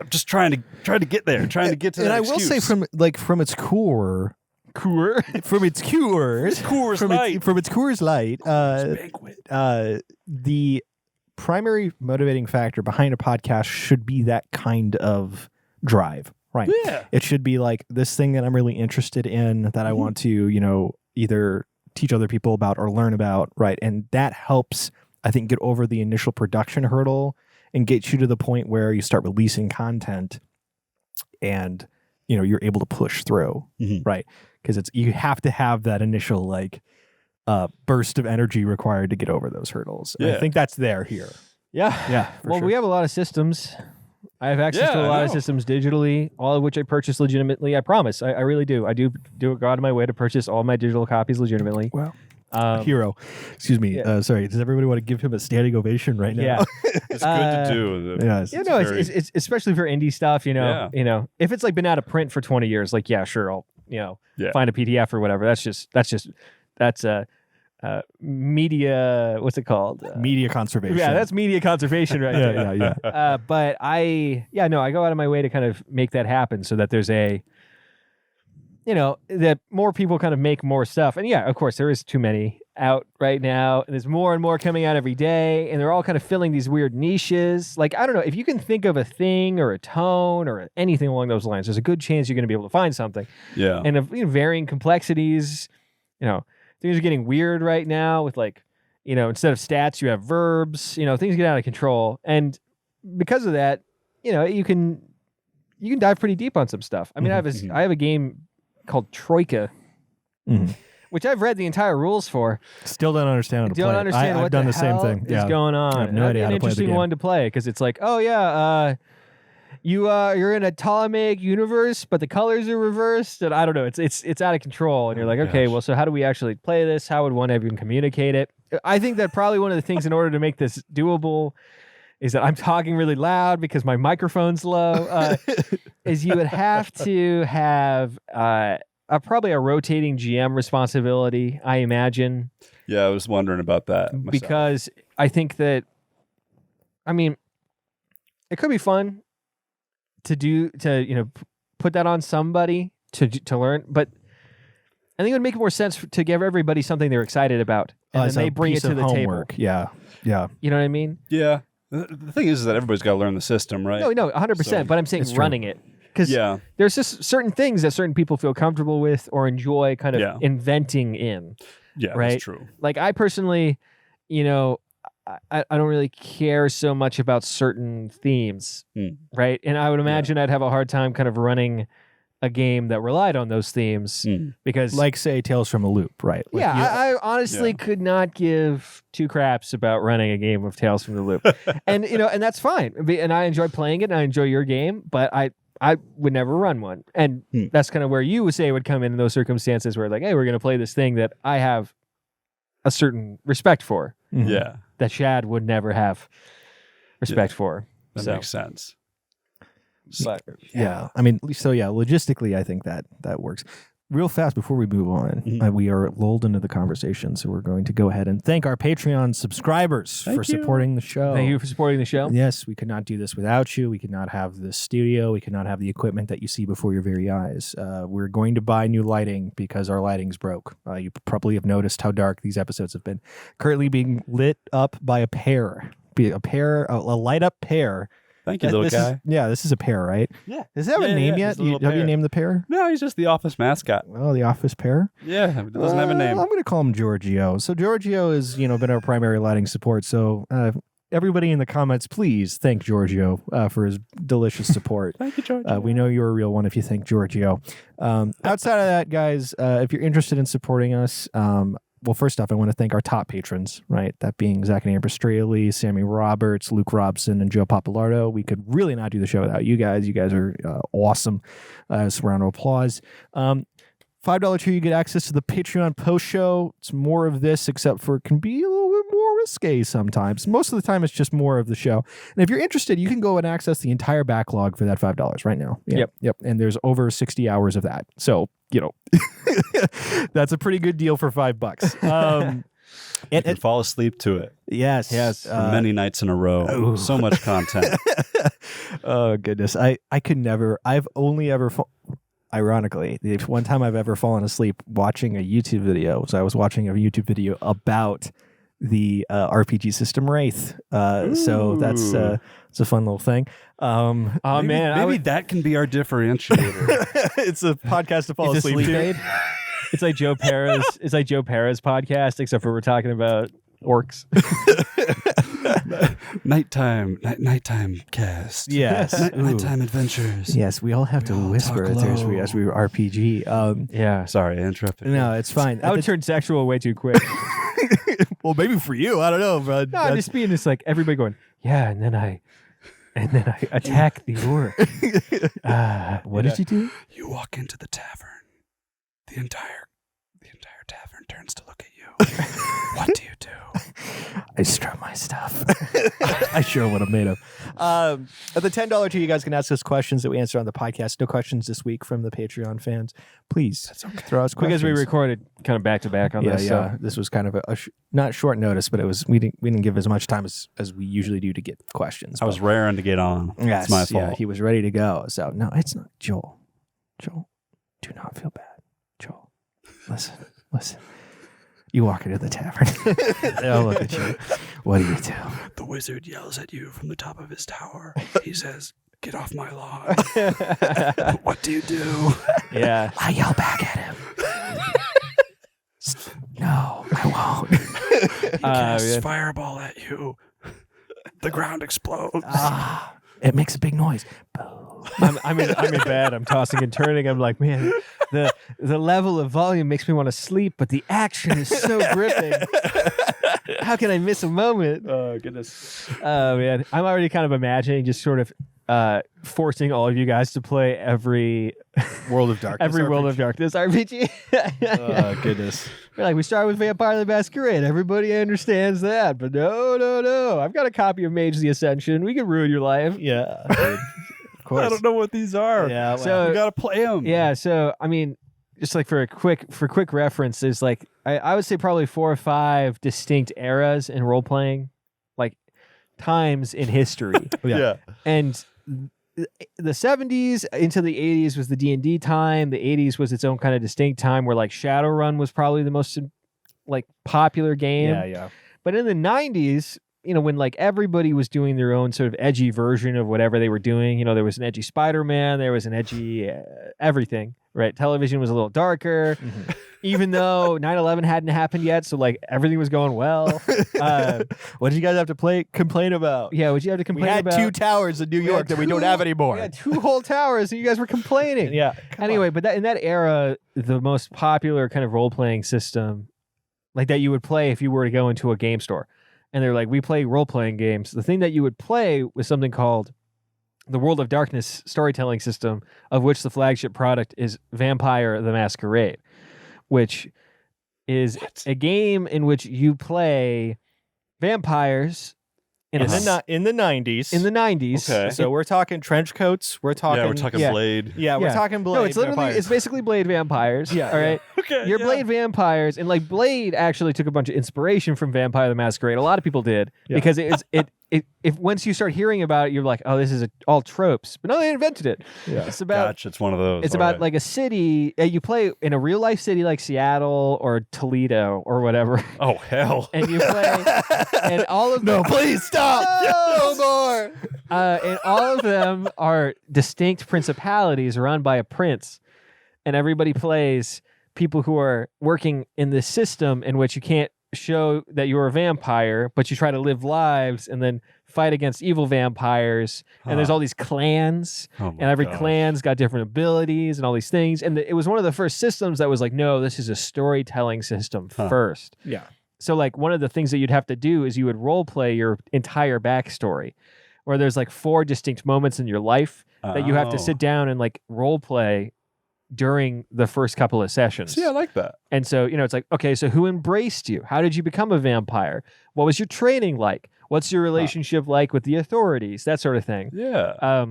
Speaker 3: just trying to get there, trying to get to that.
Speaker 1: And I
Speaker 3: excuse.
Speaker 1: will say from its core, from its Coors Light, the primary motivating factor behind a podcast should be that kind of drive. Right.
Speaker 3: Yeah.
Speaker 1: It should be like this thing that I'm really interested in that I want to, either teach other people about or learn about. Right. And that helps, I think, get over the initial production hurdle and get you to the point where you start releasing content and, you're able to push through. Mm-hmm. Right. Because you have to have that initial burst of energy required to get over those hurdles. Yeah. I think that's there here.
Speaker 2: Yeah.
Speaker 1: Yeah.
Speaker 2: Well, we have a lot of systems. I have access to a lot of systems digitally, all of which I purchase legitimately. I promise. I really do. I do go out of my way to purchase all my digital copies legitimately.
Speaker 1: Wow. Hero. Excuse me. Yeah. Sorry. Does everybody want to give him a standing ovation right now?
Speaker 2: Yeah.
Speaker 3: It's good to do.
Speaker 2: It's especially for indie stuff, if it's like been out of print for 20 years, like, yeah, sure. I'll, find a PDF or whatever. That's media, what's it called?
Speaker 1: Media conservation.
Speaker 2: Yeah, that's media conservation right there.
Speaker 1: Yeah.
Speaker 2: But I go out of my way to kind of make that happen so that there's that more people kind of make more stuff. And yeah, of course, there is too many out right now. And there's more and more coming out every day. And they're all kind of filling these weird niches. Like, I don't know, if you can think of a thing or a tone or anything along those lines, there's a good chance you're going to be able to find something.
Speaker 3: Yeah.
Speaker 2: And of varying complexities, things are getting weird right now with instead of stats, you have verbs, things get out of control. And because of that, you can dive pretty deep on some stuff. I mean, I have a game called Troika, which I've read the entire rules for.
Speaker 1: Still don't understand how to play.
Speaker 2: Don't understand
Speaker 1: I've done the same thing.
Speaker 2: Is going on.
Speaker 1: I have no idea how to play the game.
Speaker 2: An interesting one to play because it's like, oh yeah, you're in a Ptolemaic universe, but the colors are reversed, and I don't know. It's out of control, and you're like, okay, well, so how do we actually play this? How would one even communicate it? I think that probably one of the things in order to make this doable is that I'm talking really loud because my microphone's low. Is you would have to have probably a rotating GM responsibility, I imagine.
Speaker 3: Yeah, I was wondering about that myself.
Speaker 2: Because I think that, it could be fun to put that on somebody to learn, but I think it would make more sense to give everybody something they're excited about, and then they bring it to the
Speaker 1: homework.
Speaker 2: table.
Speaker 1: Yeah.
Speaker 2: You know what I mean?
Speaker 3: Yeah. The thing is that everybody's got to learn the system, right?
Speaker 2: No, 100%. So, but I'm saying running it, because there's just certain things that certain people feel comfortable with or enjoy kind of inventing in.
Speaker 3: Yeah,
Speaker 2: right?
Speaker 3: That's true.
Speaker 2: Like I personally, I don't really care so much about certain themes, right? And I would imagine I'd have a hard time kind of running a game that relied on those themes because,
Speaker 1: like, say, Tales from a Loop, right? Like,
Speaker 2: I honestly could not give two craps about running a game of Tales from the Loop, and and that's fine. And I enjoy playing it, and I enjoy your game, but I would never run one, and that's kind of where you would say would come in those circumstances where, like, hey, we're going to play this thing that I have a certain respect for, that Shad would never have respect for.
Speaker 3: That makes sense.
Speaker 2: But
Speaker 1: I mean, so logistically, I think that works. Real fast before we move on, we are lulled into the conversation, so we're going to go ahead and thank our Patreon subscribers for supporting the show.
Speaker 2: Thank you for supporting the show.
Speaker 1: Yes, we could not do this without you. We could not have this studio. We could not have the equipment that you see before your very eyes. We're going to buy new lighting because our lighting's broke. You probably have noticed how dark these episodes have been. Currently being lit up by a light up pear.
Speaker 3: Thank you, little guy.
Speaker 1: This is a pear, right?
Speaker 3: Yeah.
Speaker 1: Does it have a name yet? Have you named the pear?
Speaker 3: No, he's just the office mascot.
Speaker 1: Oh, the office pear?
Speaker 3: Yeah, it doesn't have a name.
Speaker 1: I'm going to call him Giorgio. So Giorgio has, been our primary lighting support. So everybody in the comments, please thank Giorgio for his delicious support.
Speaker 3: Thank you, Giorgio.
Speaker 1: We know you're a real one if you thank Giorgio. Outside of that, guys, if you're interested in supporting us, well, first off, I want to thank our top patrons, right? That being Zach and Amber Strehle, Sammy Roberts, Luke Robson, and Joe Papalardo. We could really not do the show without you guys. You guys are awesome. So round of applause. $5 tier, you get access to the Patreon post show. It's more of this, except for it can be a little bit more risque sometimes. Most of the time, it's just more of the show. And if you're interested, you can go and access the entire backlog for that $5 right now. Yep. And there's over 60 hours of that. So, that's a pretty good deal for $5.
Speaker 3: And fall asleep to it.
Speaker 1: Yes.
Speaker 3: For many nights in a row. So much content.
Speaker 1: Oh, goodness. I've only ever... Ironically, the one time I've ever fallen asleep watching a YouTube video was I was watching a YouTube video about the RPG system Wraith. So that's it's a fun little thing.
Speaker 3: Maybe that can be our differentiator.
Speaker 1: It's a podcast to fall asleep to.
Speaker 2: It's like Joe Pera's. It's like Joe Pera's podcast, except for we're talking about orcs.
Speaker 3: Nighttime cast.
Speaker 1: Yes.
Speaker 3: Nighttime adventures.
Speaker 1: Yes, we all have to whisper as we RPG.
Speaker 3: Sorry, I interrupted.
Speaker 1: No, it's fine.
Speaker 2: I would turn sexual way too quick.
Speaker 1: Well, maybe for you, I don't know, but
Speaker 2: no, just being this like everybody going, yeah, and then I attack the orc.
Speaker 1: What did you do?
Speaker 3: You walk into the tavern. The entire tavern turns to look at you. What do you do?
Speaker 1: I strum my stuff. I sure what I'm made of. At the $10 tier, you guys can ask us questions that we answer on the podcast. No questions this week from the Patreon fans. Please throw us questions.
Speaker 2: Because we recorded kind of back to back on this.
Speaker 1: Yeah, this was kind of not short notice, but it was we didn't give as much time as we usually do to get questions.
Speaker 3: I was raring to get on.
Speaker 1: Yes,
Speaker 3: it's my fault.
Speaker 1: Yeah, he was ready to go. So no, it's not Joel. Joel, do not feel bad. Joel, listen. You walk into the tavern. They'll look at you. What do you do?
Speaker 3: The wizard yells at you from the top of his tower. He says, "Get off my lawn." What do you do?
Speaker 2: Yeah.
Speaker 1: I yell back at him. No, I won't.
Speaker 3: He casts fireball at you. The ground explodes.
Speaker 1: It makes a big noise.
Speaker 2: I'm in bed. I'm tossing and turning. I'm like, man, the level of volume makes me want to sleep, but the action is so gripping. How can I miss a moment?
Speaker 3: Oh, goodness.
Speaker 2: Oh, man. I'm already kind of imagining just sort of forcing all of you guys to play every
Speaker 1: World of Darkness
Speaker 2: World of Darkness RPG.
Speaker 1: Oh, goodness.
Speaker 2: We're like, we start with Vampire the Masquerade. Everybody understands that. But no. I've got a copy of Mage the Ascension. We can ruin your life.
Speaker 1: Yeah. Of course.
Speaker 3: I don't know what these are.
Speaker 1: Yeah. Well,
Speaker 2: so
Speaker 3: we got to play them.
Speaker 2: Yeah. So, I mean, just like for quick reference, there's like, I would say probably 4 or 5 distinct eras in role-playing, like times in history.
Speaker 3: Yeah.
Speaker 2: And the 70s into the 80s was the D&D time. The 80s was its own kind of distinct time where like Shadowrun was probably the most like popular game.
Speaker 1: Yeah.
Speaker 2: But in the 90s, when like everybody was doing their own sort of edgy version of whatever they were doing, there was an edgy Spider-Man, there was an edgy everything, right? Television was a little darker. even though 9/11 hadn't happened yet, so like everything was going well.
Speaker 1: What did you guys have to complain about?
Speaker 2: Yeah, what you have to complain about?
Speaker 1: We had 2 towers in New York that we don't have anymore.
Speaker 2: We had 2 whole towers, and you guys were complaining.
Speaker 1: Yeah.
Speaker 2: Anyway, but in that era, the most popular kind of role-playing system, like that you would play if you were to go into a game store, and they're like, we play role-playing games. The thing that you would play was something called the World of Darkness storytelling system, of which the flagship product is Vampire the Masquerade, which is a game in which you play vampires in the
Speaker 1: 90s.
Speaker 2: In the 90s.
Speaker 3: Okay.
Speaker 1: So we're talking trench coats. We're talking.
Speaker 3: Yeah, we're talking Blade.
Speaker 1: Yeah, we're talking Blade.
Speaker 2: No, it's literally
Speaker 1: vampires.
Speaker 2: it's basically Blade vampires.
Speaker 1: Yeah.
Speaker 2: All right.
Speaker 3: Okay.
Speaker 2: You're Blade vampires, and like Blade actually took a bunch of inspiration from Vampire the Masquerade. A lot of people did because if once you start hearing about it, you're like, oh, this is all tropes. But no, they invented it.
Speaker 1: Yeah.
Speaker 2: It's about
Speaker 3: Gotcha, it's one of those.
Speaker 2: It's about like a city. You play in a real life city like Seattle or Toledo or whatever.
Speaker 3: Oh hell!
Speaker 2: And you play, and all of them.
Speaker 1: No, please stop. No more.
Speaker 2: And all of them are distinct principalities run by a prince, and everybody plays people who are working in this system in which you can't show that you're a vampire, but you try to live lives and then fight against evil vampires. And there's all these clans, and every clan's got different abilities and all these things. And it was one of the first systems that was like, no, this is a storytelling system first.
Speaker 1: Yeah.
Speaker 2: So like one of the things that you'd have to do is you would role play your entire backstory, where there's like 4 distinct moments in your life that you have to sit down and like role play during the first couple of sessions.
Speaker 3: See, I like that.
Speaker 2: And so, it's like, okay, so who embraced you? How did you become a vampire? What was your training like? What's your relationship like with the authorities? That sort of thing.
Speaker 3: Yeah.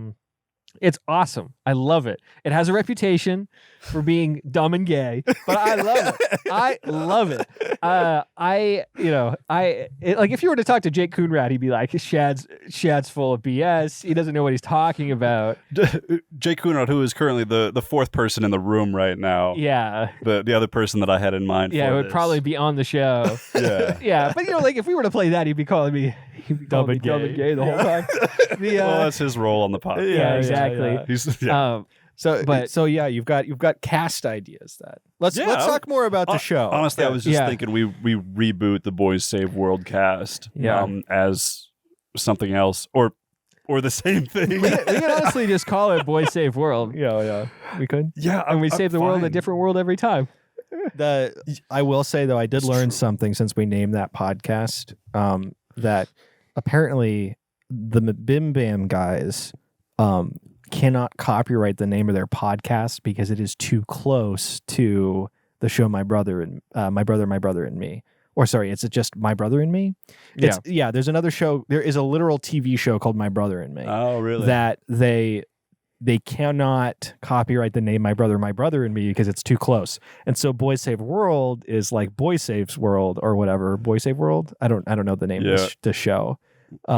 Speaker 2: It's awesome. I love it. It has a reputation for being dumb and gay, but I love it. I love it. Like if you were to talk to Jake Coonrad, he'd be like, Shad's full of BS. He doesn't know what he's talking about.
Speaker 3: Jake Coonrad, who is currently the 4th person in the room right now.
Speaker 2: Yeah.
Speaker 3: The other person that I had in mind.
Speaker 2: Yeah,
Speaker 3: for
Speaker 2: it would
Speaker 3: this.
Speaker 2: probably be on the show.
Speaker 3: Yeah.
Speaker 2: Yeah, but like if we were to play that, he'd be calling me dumb and gay the whole time.
Speaker 3: Well, that's his role on the podcast.
Speaker 2: Yeah, exactly.
Speaker 1: Yeah.
Speaker 3: He's,
Speaker 1: So you've got cast ideas. Let's talk more about the show.
Speaker 3: Honestly, I was just thinking we reboot the Boys Save World cast as something else or the same thing.
Speaker 2: We can honestly just call it Boys Save World.
Speaker 1: Yeah, we could.
Speaker 3: Yeah,
Speaker 2: and we save the world a different world every time.
Speaker 1: I will say though, I did learn something since we named that podcast. That apparently the Bim Bam guys cannot copyright the name of their podcast because it is too close to the show My Brother and Me. Or sorry, is it just My Brother and Me? Yeah, there's another show. There is a literal TV show called My Brother and Me.
Speaker 3: Oh, really?
Speaker 1: That they cannot copyright the name My Brother and Me because it's too close. And so Boy Save World is like Boy Saves World or whatever. Boy Save World? I don't know the name of the show.
Speaker 2: Is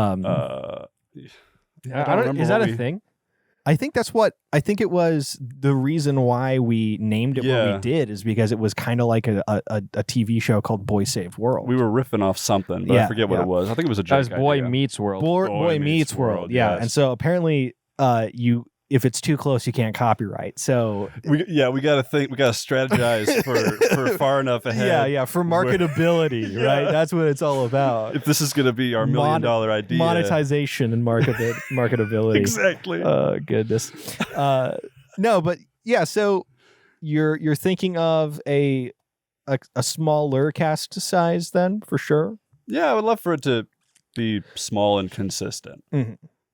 Speaker 2: that a thing?
Speaker 1: I think it was the reason why we named it what we did is because it was kind of like a TV show called Boy Save World.
Speaker 3: We were riffing off something, but I forget what it was. I think it was a joke.
Speaker 2: That was Boy Meets World.
Speaker 1: Boy Meets World. Yeah.
Speaker 3: Yes.
Speaker 1: And so apparently if it's too close, you can't copyright. So
Speaker 3: we got to think. We got to strategize for far enough ahead.
Speaker 1: Yeah, for marketability, right? That's what it's all about.
Speaker 3: If this is going to be our $1 million idea,
Speaker 1: monetization and marketability.
Speaker 3: Exactly.
Speaker 1: Oh goodness. No, but yeah. So you're thinking of a smaller cast size then, for sure.
Speaker 3: Yeah, I would love for it to be small and consistent.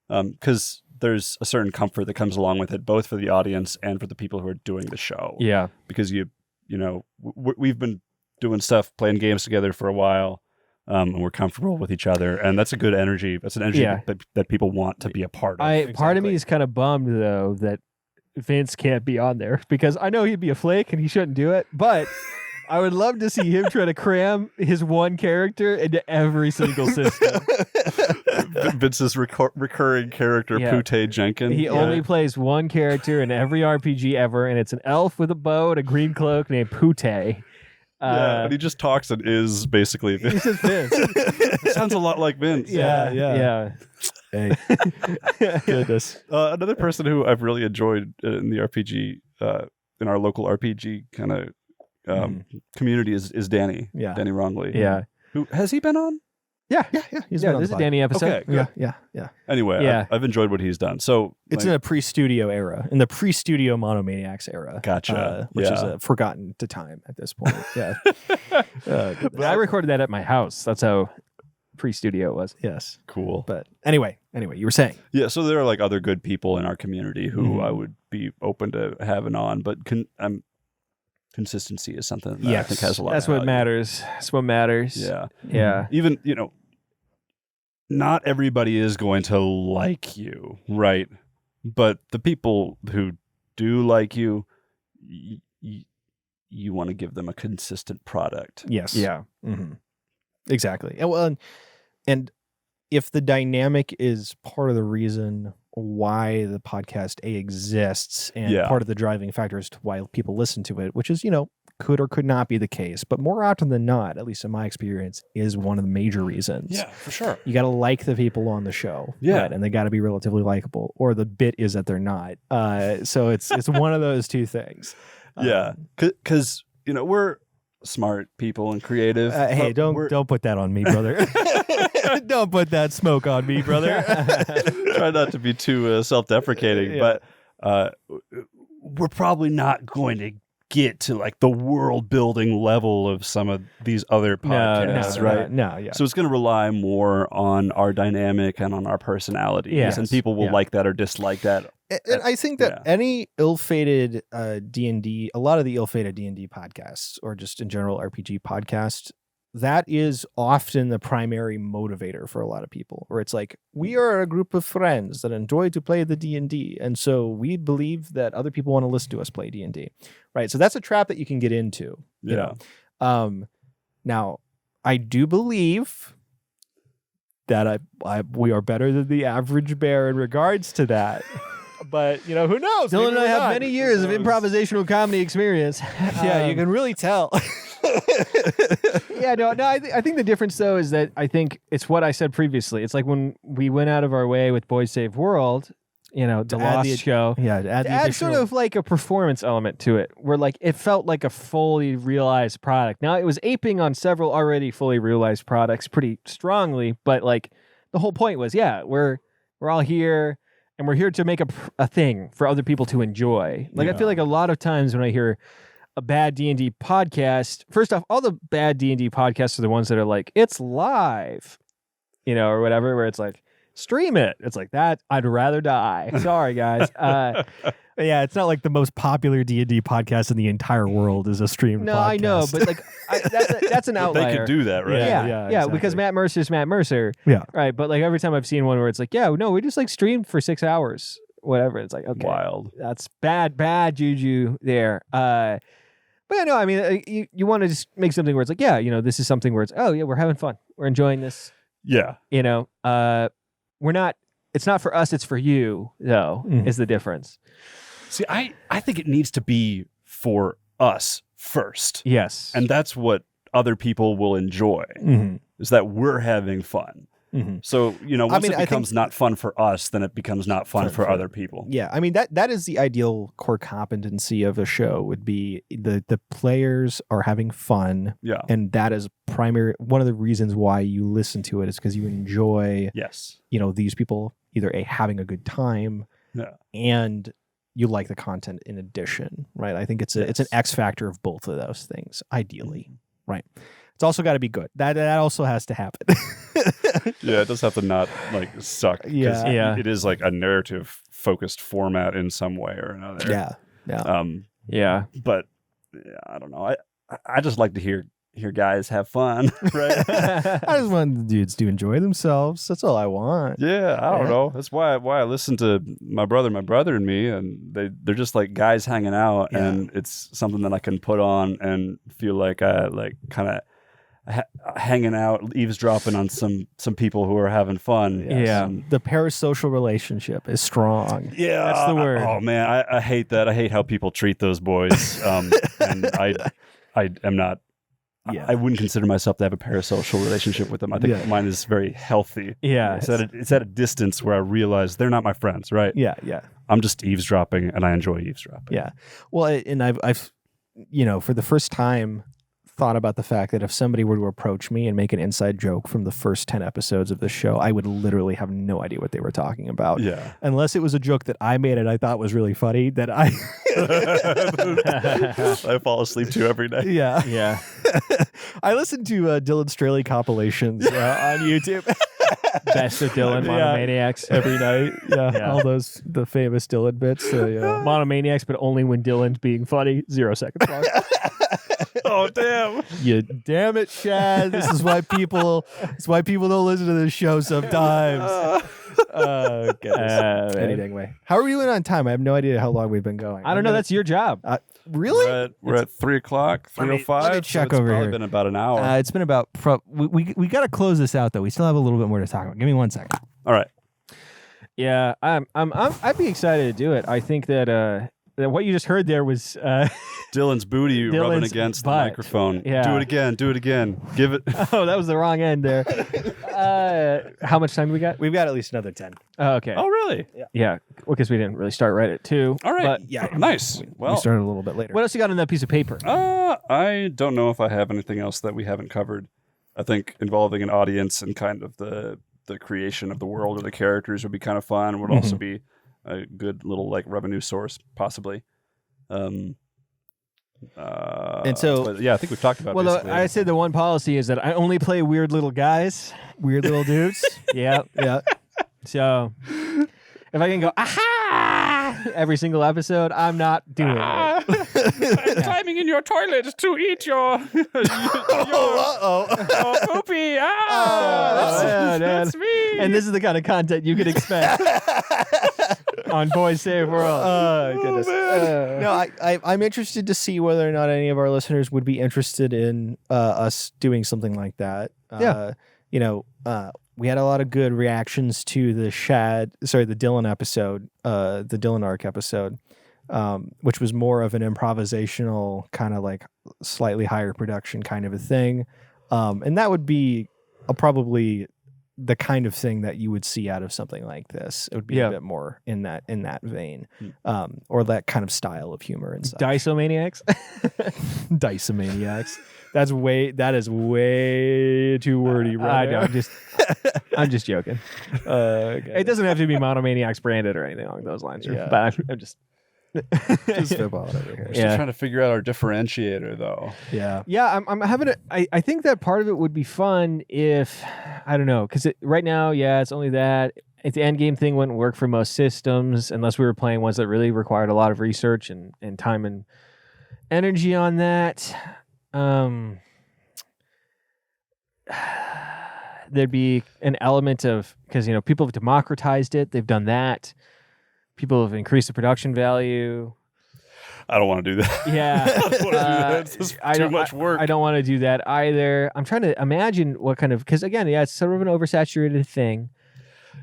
Speaker 3: Because there's a certain comfort that comes along with it, both for the audience and for the people who are doing the show.
Speaker 2: Yeah.
Speaker 3: Because we've been doing stuff, playing games together for a while, and we're comfortable with each other, and that's a good energy. That's an energy that people want to be a part of.
Speaker 2: Part of me is kind of bummed though that Vince can't be on there because I know he'd be a flake and he shouldn't do it, but I would love to see him try to cram his one character into every single system.
Speaker 3: Vince's recurring character, Pute Jenkins.
Speaker 2: He only plays one character in every RPG ever, and it's an elf with a bow and a green cloak named Pute.
Speaker 3: And he just talks and is basically Vince.
Speaker 2: He's just Vince.
Speaker 3: Sounds a lot like Vince.
Speaker 2: Yeah.
Speaker 1: Hey. Goodness.
Speaker 3: Another person who I've really enjoyed in the RPG, in our local RPG kind of community is Danny.
Speaker 1: Yeah.
Speaker 3: Danny Rongley.
Speaker 2: Yeah.
Speaker 3: Who has he been on?
Speaker 2: Yeah.
Speaker 1: He's been on
Speaker 2: This
Speaker 1: the
Speaker 2: is
Speaker 1: pod.
Speaker 2: Danny episode.
Speaker 3: Okay,
Speaker 1: Yeah.
Speaker 3: Anyway,
Speaker 2: Yeah.
Speaker 3: I've enjoyed what he's done. So
Speaker 1: It's in a pre-studio era, in the pre-studio Monomaniacs era.
Speaker 3: Gotcha.
Speaker 1: Which is
Speaker 3: Yeah.
Speaker 1: forgotten to time at this point. Yeah.
Speaker 2: I recorded that at my house. That's how pre-studio it was.
Speaker 1: Yes.
Speaker 3: cool.
Speaker 1: But anyway, you were saying.
Speaker 3: Yeah, so there are like other good people in our community who
Speaker 1: Mhm.
Speaker 3: I would be open to having on, but consistency is something that I
Speaker 1: Yes.
Speaker 3: think has a lot.
Speaker 2: That's
Speaker 3: of
Speaker 2: what
Speaker 3: value.
Speaker 2: matters. That's what matters.
Speaker 3: Yeah,
Speaker 2: Yeah.
Speaker 3: even not everybody is going to like you, right? But the people who do like you, you want to give them a consistent product.
Speaker 1: Yes.
Speaker 2: Yeah.
Speaker 1: Mm-hmm. Exactly. And well, and if the dynamic is part of the reason why the podcast exists and
Speaker 3: Yeah.
Speaker 1: part of the driving factor as to why people listen to it, which is, could or could not be the case, but more often than not, at least in my experience, is one of the major reasons.
Speaker 3: Yeah, for sure.
Speaker 1: You got to like the people on the show.
Speaker 3: Yeah.
Speaker 1: Right? And they got to be relatively likable, or the bit is that they're not. So it's one of those two things.
Speaker 3: Yeah, because we're smart people and creative.
Speaker 1: Hey,
Speaker 3: but
Speaker 1: don't put that on me, brother. Don't put that smoke on me, brother.
Speaker 3: try not to be too self-deprecating,
Speaker 1: Yeah.
Speaker 3: but we're probably not going to get to like the world building level of some of these other podcasts, right?
Speaker 1: No, yeah.
Speaker 3: So it's going to rely more on our dynamic and on our personalities,
Speaker 1: Yes.
Speaker 3: and people will
Speaker 1: Yeah.
Speaker 3: like that or dislike that.
Speaker 1: And I think that
Speaker 3: Yeah.
Speaker 1: any ill-fated D&D, a lot of the ill-fated D&D podcasts, or just in general RPG podcasts, that is often the primary motivator for a lot of people, where it's like, we are a group of friends that enjoy to play the D&D, and so we believe that other people want to listen to us play D&D, right? So that's a trap that you can get into, you know. Now, I do believe that we are better than the average bear in regards to that. But, who knows?
Speaker 2: Dylan
Speaker 1: Maybe
Speaker 2: and I
Speaker 1: we're
Speaker 2: have
Speaker 1: not.
Speaker 2: many years of improvisational comedy experience.
Speaker 1: Yeah, you can really tell.
Speaker 2: Yeah, no. I think the difference though is that I think it's what I said previously. It's like when we went out of our way with Boys Save World, the
Speaker 1: add
Speaker 2: Lost
Speaker 1: the-
Speaker 2: show.
Speaker 1: Yeah, to add the
Speaker 2: Add
Speaker 1: additional...
Speaker 2: sort of like a performance element to it, where like it felt like a fully realized product. Now it was aping on several already fully realized products pretty strongly, but like the whole point was, we're all here. And we're here to make a thing for other people to enjoy. Like, I feel like a lot of times when I hear a bad D&D podcast, first off, all the bad D&D podcasts are the ones that are like, it's live, or whatever, where it's like, stream it. It's like that. I'd rather die. Sorry, guys.
Speaker 1: Yeah, it's not like the most popular D&D podcast in the entire world is a streamed
Speaker 2: No,
Speaker 1: podcast.
Speaker 2: I know, but like that's an outlier.
Speaker 3: They could do that, right?
Speaker 2: Yeah,
Speaker 1: exactly.
Speaker 2: because Matt Mercer's Matt Mercer.
Speaker 1: Yeah.
Speaker 2: Right, but like every time I've seen one where it's like, we just like streamed for 6 hours, whatever. It's like, okay.
Speaker 3: Wild.
Speaker 2: That's bad juju there. But yeah, no, I mean, you want to just make something where it's like, this is something where it's, we're having fun. We're enjoying this.
Speaker 3: Yeah.
Speaker 2: We're not, it's not for us, it's for you, though, is the difference.
Speaker 3: See, I think it needs to be for us first.
Speaker 2: Yes.
Speaker 3: And that's what other people will enjoy, is that we're having fun. So, once it becomes not fun for us, then it becomes not fun for other people.
Speaker 1: Yeah, I mean, that is the ideal core competency of a show, would be the players are having fun.
Speaker 3: Yeah.
Speaker 1: And that is one of the reasons why you listen to it is because you enjoy,
Speaker 3: Yes.
Speaker 1: these people either having a good time and you like the content in addition, right? I think it's an X factor of both of those things, ideally, right? It's also got to be good. That also has to happen.
Speaker 3: Yeah, it does have to not like suck.
Speaker 1: Yeah.
Speaker 3: It is like a narrative focused format in some way or another.
Speaker 1: Yeah.
Speaker 3: But I don't know. I just like to hear guys have fun, right?
Speaker 1: I just want the dudes to enjoy themselves. That's all I want.
Speaker 3: Yeah, I don't know. That's why I listen to my brother and me, and they're just like guys hanging out, and it's something that I can put on and feel like I like kind of hanging out, eavesdropping on some people who are having fun.
Speaker 2: Yeah.
Speaker 1: The parasocial relationship is strong.
Speaker 3: Yeah,
Speaker 2: That's the word.
Speaker 3: Oh man, I hate that. I hate how people treat those boys. And I am not.
Speaker 1: Yeah.
Speaker 3: I wouldn't consider myself to have a parasocial relationship with them. I think mine is very healthy.
Speaker 2: Yeah.
Speaker 3: It's at a distance where I realize they're not my friends, right?
Speaker 1: Yeah.
Speaker 3: I'm just eavesdropping, and I enjoy eavesdropping.
Speaker 1: Yeah. Well, and I've for the first time, thought about the fact that if somebody were to approach me and make an inside joke from the first 10 episodes of the show, I would literally have no idea what they were talking about.
Speaker 3: Yeah.
Speaker 1: Unless it was a joke that I made and I thought was really funny that I
Speaker 3: I fall asleep to every night.
Speaker 1: Yeah.
Speaker 2: Yeah.
Speaker 1: I listen to Dylan Shadrach compilations on YouTube.
Speaker 2: Best of Dylan, Monomaniacs.
Speaker 1: Every night. Yeah. All the famous Dylan bits.
Speaker 2: Monomaniacs, but only when Dylan's being funny. 0 seconds long.
Speaker 3: Oh damn!
Speaker 1: You damn it, Shad! This is why people. It's why people don't listen to this show sometimes. Anyway, how are we doing on time? I have no idea how long we've been going.
Speaker 2: I don't know. That's your job.
Speaker 1: Really?
Speaker 3: We're at 3 o'clock. 3:05.
Speaker 1: Let me check
Speaker 3: so
Speaker 1: over
Speaker 3: it's
Speaker 1: here.
Speaker 3: Been about an hour.
Speaker 1: It's been about. We got to close this out though. We still have a little bit more to talk about. Give me 1 second.
Speaker 3: All right.
Speaker 2: Yeah, I'd be excited to do it. I think that what you just heard there was
Speaker 3: Dylan's booty rubbing against
Speaker 2: butt.
Speaker 3: the microphone.
Speaker 2: Yeah.
Speaker 3: Do it again. Do it again. Give it.
Speaker 2: Oh, that was the wrong end there. How much time do we got?
Speaker 1: We've got at least another 10.
Speaker 2: Oh, okay.
Speaker 3: Oh, really?
Speaker 2: Yeah. Well, because we didn't really start right at 2.
Speaker 3: All right.
Speaker 2: But
Speaker 1: Yeah.
Speaker 3: Nice.
Speaker 1: We started a little bit later.
Speaker 2: what else you got on that piece of paper?
Speaker 3: I don't know if I have anything else that we haven't covered. I think involving an audience and kind of the creation of the world or the characters would be kind of fun. Would also be a good little revenue source, possibly.
Speaker 1: And so,
Speaker 3: but yeah, I think we've talked about.
Speaker 2: Well, I said the one policy is that I only play weird little guys,
Speaker 1: weird little dudes.
Speaker 2: yeah. So if I can go aha every single episode, I'm not doing it.
Speaker 3: Climbing in your toilet to eat your poopy.
Speaker 2: That's me. And this is the kind of content you could expect on Boys Save World.
Speaker 1: Oh, goodness. No, I'm interested to see whether or not any of our listeners would be interested in us doing something like that. We had a lot of good reactions to the Dylan episode, the Dylan arc episode, which was more of an improvisational kind of slightly higher production kind of a thing. And that would be probably the kind of thing that you would see out of something like this. It would be a bit more in that vein, or that kind of style of humor and such.
Speaker 2: Dicomaniacs?
Speaker 1: Dicomaniacs. That is way too wordy, bro.
Speaker 2: I know. I'm just joking.
Speaker 1: Okay.
Speaker 2: It doesn't have to be Monomaniacs branded or anything along those lines.
Speaker 1: Yeah.
Speaker 2: But I'm just
Speaker 1: spitballing over here.
Speaker 3: We're still trying to figure out our differentiator, though.
Speaker 2: Yeah. I'm having I think that part of it would be fun if I don't know, because right now, it's only that. If the end game thing wouldn't work for most systems, unless we were playing ones that really required a lot of research and time and energy on that. There'd be an element of, because people have democratized it, they've done that, people have increased the production value.
Speaker 3: I don't want to do that.
Speaker 2: Yeah.
Speaker 3: I don't want to do that. It's just too much work.
Speaker 2: I don't want to do that either. I'm trying to imagine what kind of, because again, it's sort of an oversaturated thing.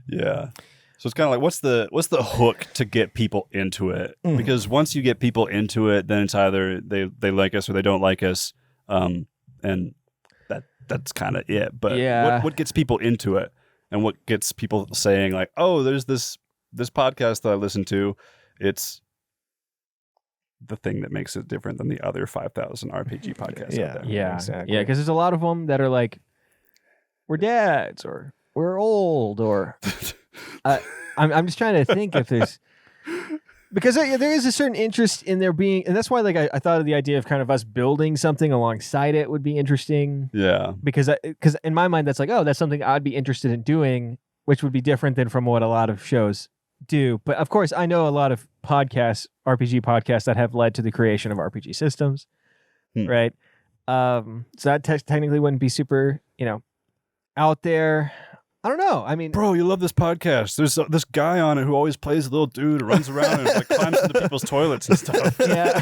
Speaker 3: Yeah. So it's kind of like, what's the hook to get people into it? Because once you get people into it, then it's either they like us or they don't like us, and that's kind of it. But what gets people into it, and what gets people saying like, oh, there's this podcast that I listen to, it's the thing that makes it different than the other 5,000 RPG podcasts out there.
Speaker 2: Yeah,
Speaker 1: exactly.
Speaker 2: Yeah, because there's a lot of them that are like, we're dads or we're old or I'm just trying to think if there's because there is a certain interest in there being, and that's why I thought of the idea of kind of us building something alongside it would be interesting.
Speaker 3: Yeah, because
Speaker 2: in my mind that's like, oh, that's something I'd be interested in doing, which would be different than from what a lot of shows do. But of course, I know a lot of RPG podcasts that have led to the creation of RPG systems, right? So that technically wouldn't be super, out there. I don't know. I mean,
Speaker 3: bro, you love this podcast. There's this guy on it who always plays a little dude who runs around and climbs into people's toilets and stuff.
Speaker 2: Yeah.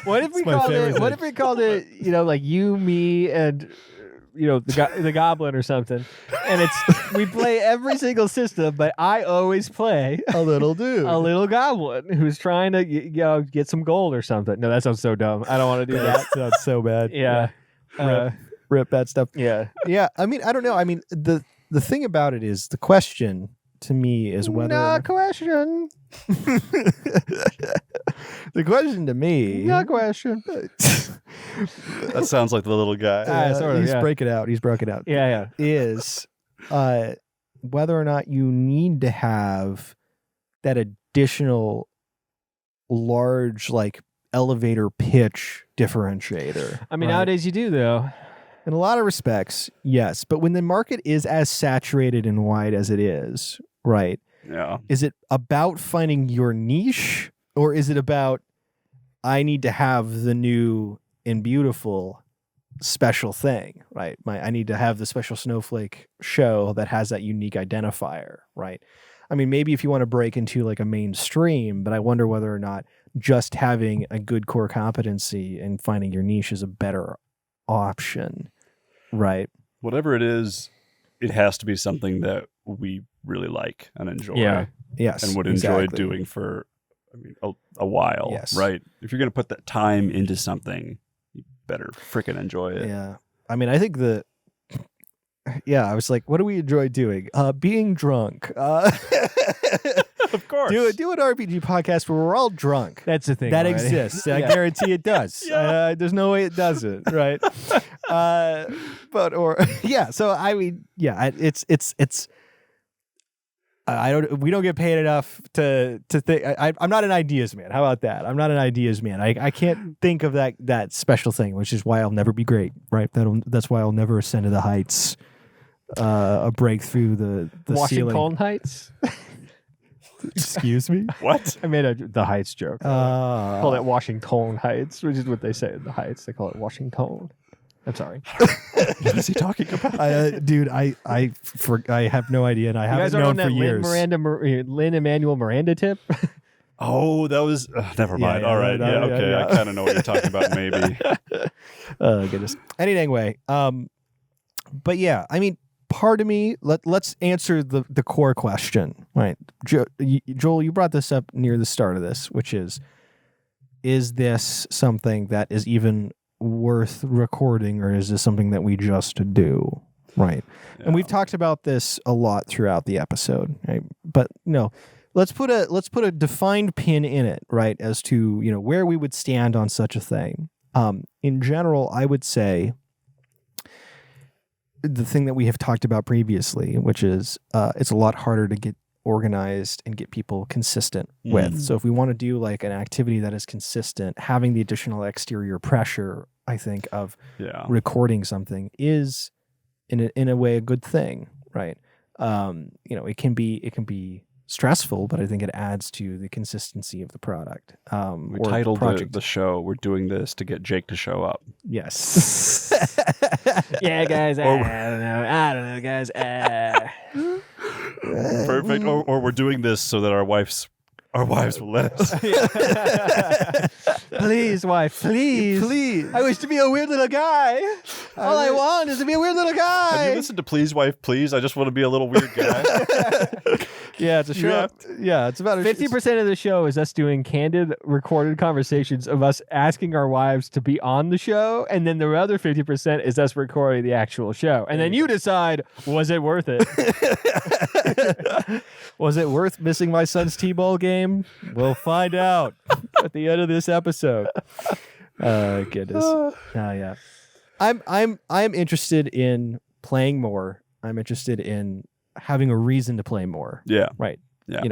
Speaker 2: What if we called it, like you, me, and the goblin or something? And we play every single system, but I always play
Speaker 1: a little dude,
Speaker 2: a little goblin who's trying to get some gold or something. No, that sounds so dumb. I don't want to do that.
Speaker 1: Sounds so bad.
Speaker 2: Yeah.
Speaker 1: Rip that stuff.
Speaker 2: Yeah.
Speaker 1: Yeah. I mean, I don't know. I mean, the thing about it is the question to me is whether...
Speaker 2: No question.
Speaker 1: The The question to me.
Speaker 2: No question.
Speaker 3: That sounds like the little guy.
Speaker 2: Sort of,
Speaker 1: he's
Speaker 2: yeah.
Speaker 1: breaking out. He's broken out.
Speaker 2: Yeah.
Speaker 1: Is whether or not you need to have that additional large like elevator pitch differentiator.
Speaker 2: I mean,
Speaker 1: right?
Speaker 2: nowadays you do though.
Speaker 1: In a lot of respects, yes. But when the market is as saturated and wide as it is, right?
Speaker 3: Yeah.
Speaker 1: Is it about finding your niche, or is it about I need to have the new and beautiful special thing, right? I need to have the special snowflake show that has that unique identifier, right? I mean, maybe if you want to break into like a mainstream, but I wonder whether or not just having a good core competency and finding your niche is a better option, right?
Speaker 3: Whatever it is, it has to be something that we really like and enjoy.
Speaker 2: Yeah.
Speaker 1: Yes.
Speaker 3: And would enjoy doing for a while,
Speaker 1: yes.
Speaker 3: right? If you're going to put that time into something, you better freaking enjoy it.
Speaker 1: Yeah. I mean, I think I was like, what do we enjoy doing? Being drunk.
Speaker 3: Of course.
Speaker 1: Do an RPG podcast where we're all drunk.
Speaker 2: That's the thing.
Speaker 1: That
Speaker 2: already.
Speaker 1: exists. I guarantee it does.
Speaker 3: Yeah.
Speaker 1: There's no way it doesn't, right? So I mean, yeah, it's. We don't get paid enough to think. I'm not an ideas man. How about that? I'm not an ideas man. I can't think of that special thing, which is why I'll never be great, right? That's why I'll never ascend to the heights. A break through the
Speaker 2: Washington
Speaker 1: ceiling.
Speaker 2: Heights.
Speaker 1: Excuse me.
Speaker 3: What?
Speaker 2: I made the Heights joke. Call it Washington Heights, which is what they say in the Heights. They call it Washington. I'm sorry.
Speaker 3: What is he talking about?
Speaker 1: Dude, I have no idea, and I haven't known for years.
Speaker 2: Lin Manuel Miranda tip.
Speaker 3: Oh, that was never mind. All right. Yeah. Okay. I kind of know what you're talking about. Maybe.
Speaker 1: Oh goodness. Anyway, but yeah, I mean, part of me. Let's answer the core question, right? Joel, you brought this up near the start of this, which is this something that is even worth recording, or is this something that we just do, right? Yeah. And we've talked about this a lot throughout the episode, right? But let's put a defined pin in it, right, as to where we would stand on such a thing. In general, I would say the thing that we have talked about previously, which is it's a lot harder to get organized and get people consistent with. So if we want to do like an activity that is consistent, having the additional exterior pressure, I think, of recording something is in a way a good thing, right? It can be stressful, but I think it adds to the consistency of the product.
Speaker 3: We titled the show, "We're doing this to get Jake to show up."
Speaker 1: Yes.
Speaker 2: Yeah, guys. I don't know, guys.
Speaker 3: Perfect. Or we're doing this so that our wives will let us.
Speaker 2: Please, wife, please. I wish to be a weird little guy. All I want is to be a weird little guy.
Speaker 3: Have you listened to Please, Wife, Please? I just want to be a little weird guy.
Speaker 1: Yeah, it's a show. Yeah, it's about
Speaker 2: 50% of the show is us doing candid, recorded conversations of us asking our wives to be on the show, and then the other 50% is us recording the actual show. And then you decide, was it worth it?
Speaker 1: Was it worth missing my son's T-ball game? We'll find out at the end of this episode. Goodness. Yeah. I'm interested in playing more. I'm interested in having a reason to play more.
Speaker 3: Yeah.
Speaker 1: Right.
Speaker 3: Yeah.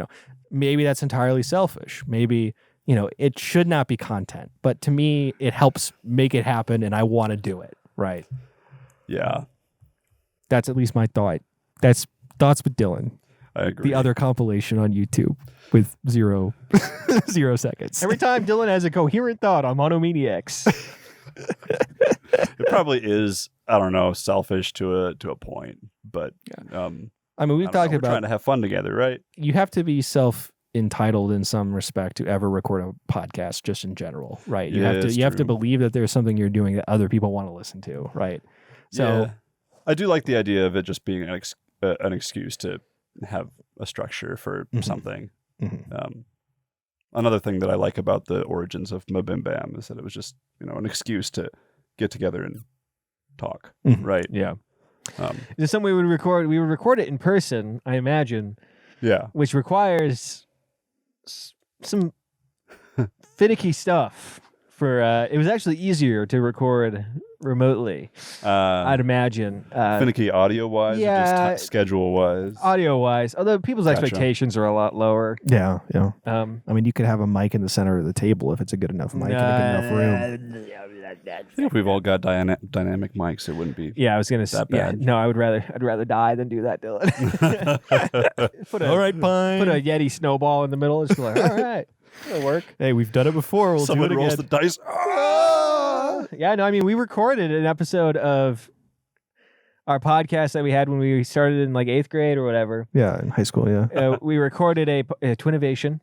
Speaker 1: Maybe that's entirely selfish. Maybe, it should not be content, but to me, it helps make it happen and I want to do it. Right.
Speaker 3: Yeah.
Speaker 1: That's at least my thought. That's Thoughts with Dylan.
Speaker 3: I agree.
Speaker 1: The other compilation on YouTube with 0 seconds.
Speaker 2: Every time Dylan has a coherent thought on Monomaniacs.
Speaker 3: It probably is, I don't know, selfish to a point, but
Speaker 1: I mean, we've talked about
Speaker 3: trying to have fun together, right?
Speaker 1: You have to be entitled in some respect to ever record a podcast, just in general, right? You have to believe that there's something you're doing that other people want to listen to, right? So
Speaker 3: I do like the idea of it just being an excuse to have a structure for something. Mm-hmm. Another thing that I like about the origins of Mabim Bam is that it was just an excuse to get together and talk, right?
Speaker 2: Yeah. There's something we would record. We would record it in person, I imagine.
Speaker 3: Yeah.
Speaker 2: Which requires some finicky stuff. It was actually easier to record remotely, I'd imagine.
Speaker 3: Finicky audio-wise, or just schedule-wise?
Speaker 2: Audio-wise, although people's expectations are a lot lower.
Speaker 1: Yeah. I mean, you could have a mic in the center of the table if it's a good enough mic and a good enough room.
Speaker 3: I think if we've all got dynamic mics, it wouldn't be.
Speaker 2: Yeah, I was gonna say. Yeah, no, I'd rather die than do that, Dylan.
Speaker 1: All right, fine.
Speaker 2: Put a Yeti snowball in the middle. Just like, all right, it'll work.
Speaker 1: Hey, we've done it before. We'll
Speaker 3: Someone
Speaker 1: do it
Speaker 3: rolls
Speaker 1: again.
Speaker 3: the dice.
Speaker 2: Yeah, no, I mean, we recorded an episode of our podcast that we had when we started in like 8th grade or whatever.
Speaker 1: Yeah, in high school. Yeah,
Speaker 2: we recorded a Twinnovation,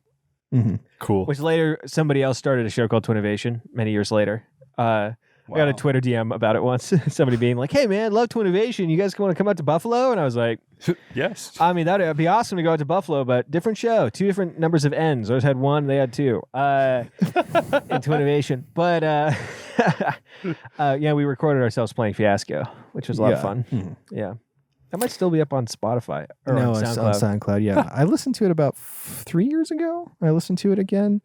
Speaker 3: cool.
Speaker 2: which later somebody else started a show called Twinnovation many years later. I got a Twitter DM about it once. Somebody being like, "Hey man, love Twinnovation. You guys want to come out to Buffalo?" And I was like,
Speaker 3: "Yes."
Speaker 2: I mean, that'd be awesome to go out to Buffalo, but different show, 2 different numbers of ends. Ours had 1, they had 2. In Twinnovation, but yeah, we recorded ourselves playing Fiasco, which was a lot of fun. Yeah, that might still be up on Spotify or on SoundCloud.
Speaker 1: It's on SoundCloud. Yeah, I listened to it about 3 years ago. I listened to it again.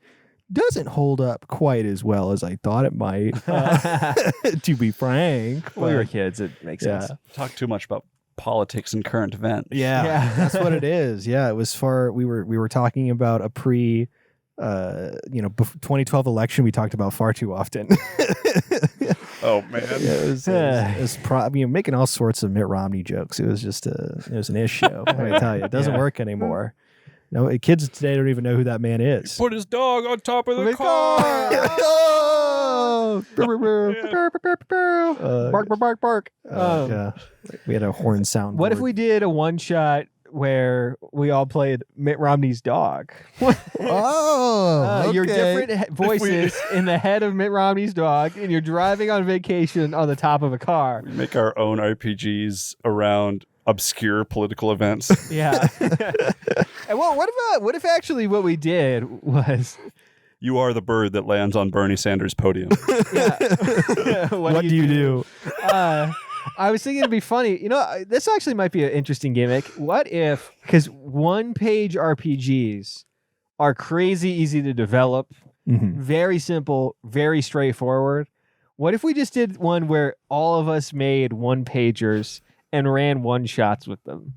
Speaker 1: Doesn't hold up quite as well as I thought it might, to be frank.
Speaker 2: Well, we were kids. It makes sense.
Speaker 3: Talk too much about politics and current events.
Speaker 1: Yeah, that's what it is. Yeah, it was we were talking about a 2012 election. We talked about far too often.
Speaker 3: Oh man,
Speaker 1: it was making all sorts of Mitt Romney jokes. It was just it was an issue. I tell you, it doesn't work anymore. No, kids today don't even know who that man is.
Speaker 3: Put his dog on top of the car.
Speaker 2: Bark, bark, bark, bark.
Speaker 1: Yeah, we had a horn sound.
Speaker 2: What if we did a one-shot where we all played Mitt Romney's dog?
Speaker 1: Okay.
Speaker 2: Your different voices in the head of Mitt Romney's dog, and you're driving on vacation on the top of a car.
Speaker 3: We make our own RPGs around obscure political events.
Speaker 2: Yeah. And well, what if actually what we did was
Speaker 3: you are the bird that lands on Bernie Sanders' podium.
Speaker 2: Yeah.
Speaker 1: What do you do?
Speaker 2: I was thinking it'd be funny. This actually might be an interesting gimmick. What if, because 1-page RPGs are crazy easy to develop, very simple, very straightforward. What if we just did one where all of us made 1-pagers and ran one-shots with them?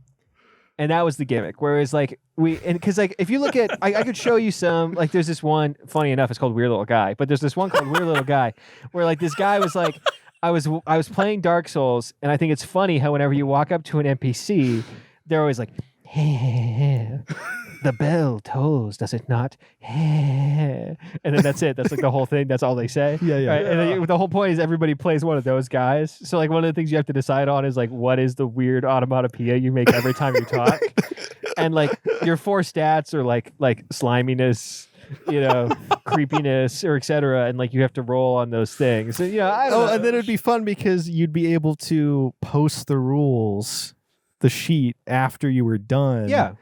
Speaker 2: And that was the gimmick. Whereas because if you look at, I could show you some, like there's this one, funny enough, it's called Weird Little Guy, but there's this one called Weird Little Guy where like this guy was like, I was playing Dark Souls, and I think it's funny how whenever you walk up to an NPC, they're always like, hey, the bell tolls, does it not? And then that's it. That's like the whole thing. That's all they say.
Speaker 1: Yeah.
Speaker 2: Right? And then the whole point is everybody plays one of those guys. So like one of the things you have to decide on is like, what is the weird onomatopoeia you make every time you talk? And like your 4 stats are like sliminess, creepiness, or etc. And like you have to roll on those things. And, I don't know.
Speaker 1: And then it'd be fun because you'd be able to post the rules, the sheet after you were done.
Speaker 2: Yeah.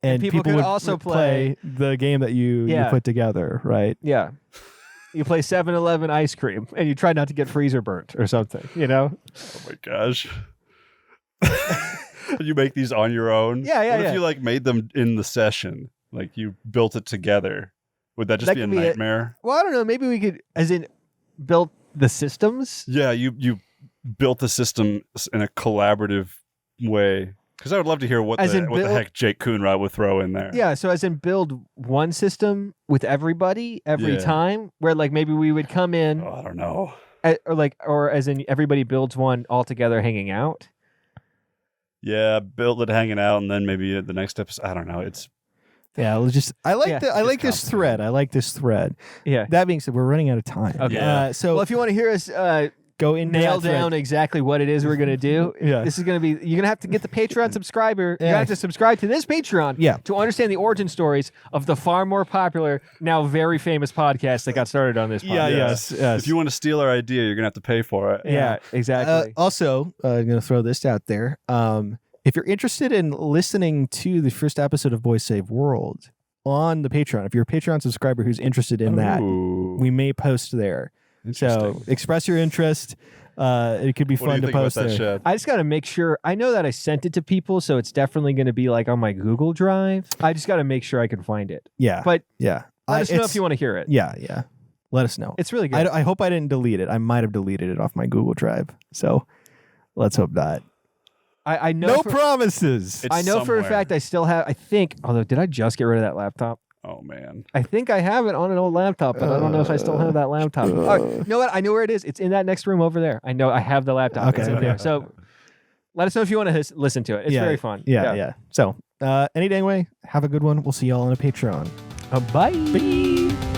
Speaker 1: And
Speaker 2: people could
Speaker 1: would
Speaker 2: also play
Speaker 1: the game that you put together, right?
Speaker 2: Yeah. You play 7-Eleven ice cream, and you try not to get freezer burnt or something,
Speaker 3: Oh my gosh. You make these on your own?
Speaker 2: Yeah.
Speaker 3: What if you made them in the session? Like you built it together? Would that just be a nightmare?
Speaker 2: Well, I don't know. Maybe we could, as in, build the systems?
Speaker 3: Yeah, you built the system in a collaborative way. Because I would love to hear what the heck Jake Coonrod would throw in there.
Speaker 2: Yeah, so as in build one system with everybody every time, where like maybe we would come in.
Speaker 3: Oh, I don't know.
Speaker 2: Or as in everybody builds one all together hanging out.
Speaker 3: Yeah, build it hanging out, and then maybe the next episode. I don't know.
Speaker 1: I like this thread. I like this thread.
Speaker 2: Yeah.
Speaker 1: That being said, we're running out of time.
Speaker 2: Okay.
Speaker 1: So
Speaker 2: if you want to hear us
Speaker 1: go in,
Speaker 2: nail down exactly what it is we're going to do.
Speaker 1: Yeah.
Speaker 2: This is going to be, you're going to have to get the Patreon subscriber. You're going to have to subscribe to this Patreon to understand the origin stories of the far more popular, now very famous podcast that got started on this podcast.
Speaker 1: Yes.
Speaker 3: If you want to steal our idea, you're going to have to pay for it.
Speaker 2: Yeah, exactly.
Speaker 1: Also, I'm going to throw this out there. If you're interested in listening to the first episode of Boys Save World on the Patreon, if you're a Patreon subscriber who's interested in that, we may post there. So express your interest. It could be fun to post there.
Speaker 3: Shad?
Speaker 2: I just got to make sure. I know that I sent it to people, so it's definitely going to be like on my Google Drive. I just got to make sure I can find it.
Speaker 1: Yeah.
Speaker 2: But Let us know if you want to hear it.
Speaker 1: Yeah. Let us know.
Speaker 2: It's really good.
Speaker 1: I hope I didn't delete it. I might have deleted it off my Google Drive. So let's hope not.
Speaker 2: I know.
Speaker 1: No promises.
Speaker 2: I know for a fact I still have. I think. Although, did I just get rid of that laptop?
Speaker 3: Oh man.
Speaker 2: I think I have it on an old laptop, but I don't know if I still have that laptop. You know what? I know where it is. It's in that next room over there. I know I have the laptop.
Speaker 1: Okay.
Speaker 2: It's in there. So let us know if you want to listen to it. It's very fun.
Speaker 1: Yeah. So any day, anyway, have a good one. We'll see y'all on a Patreon.
Speaker 2: Bye.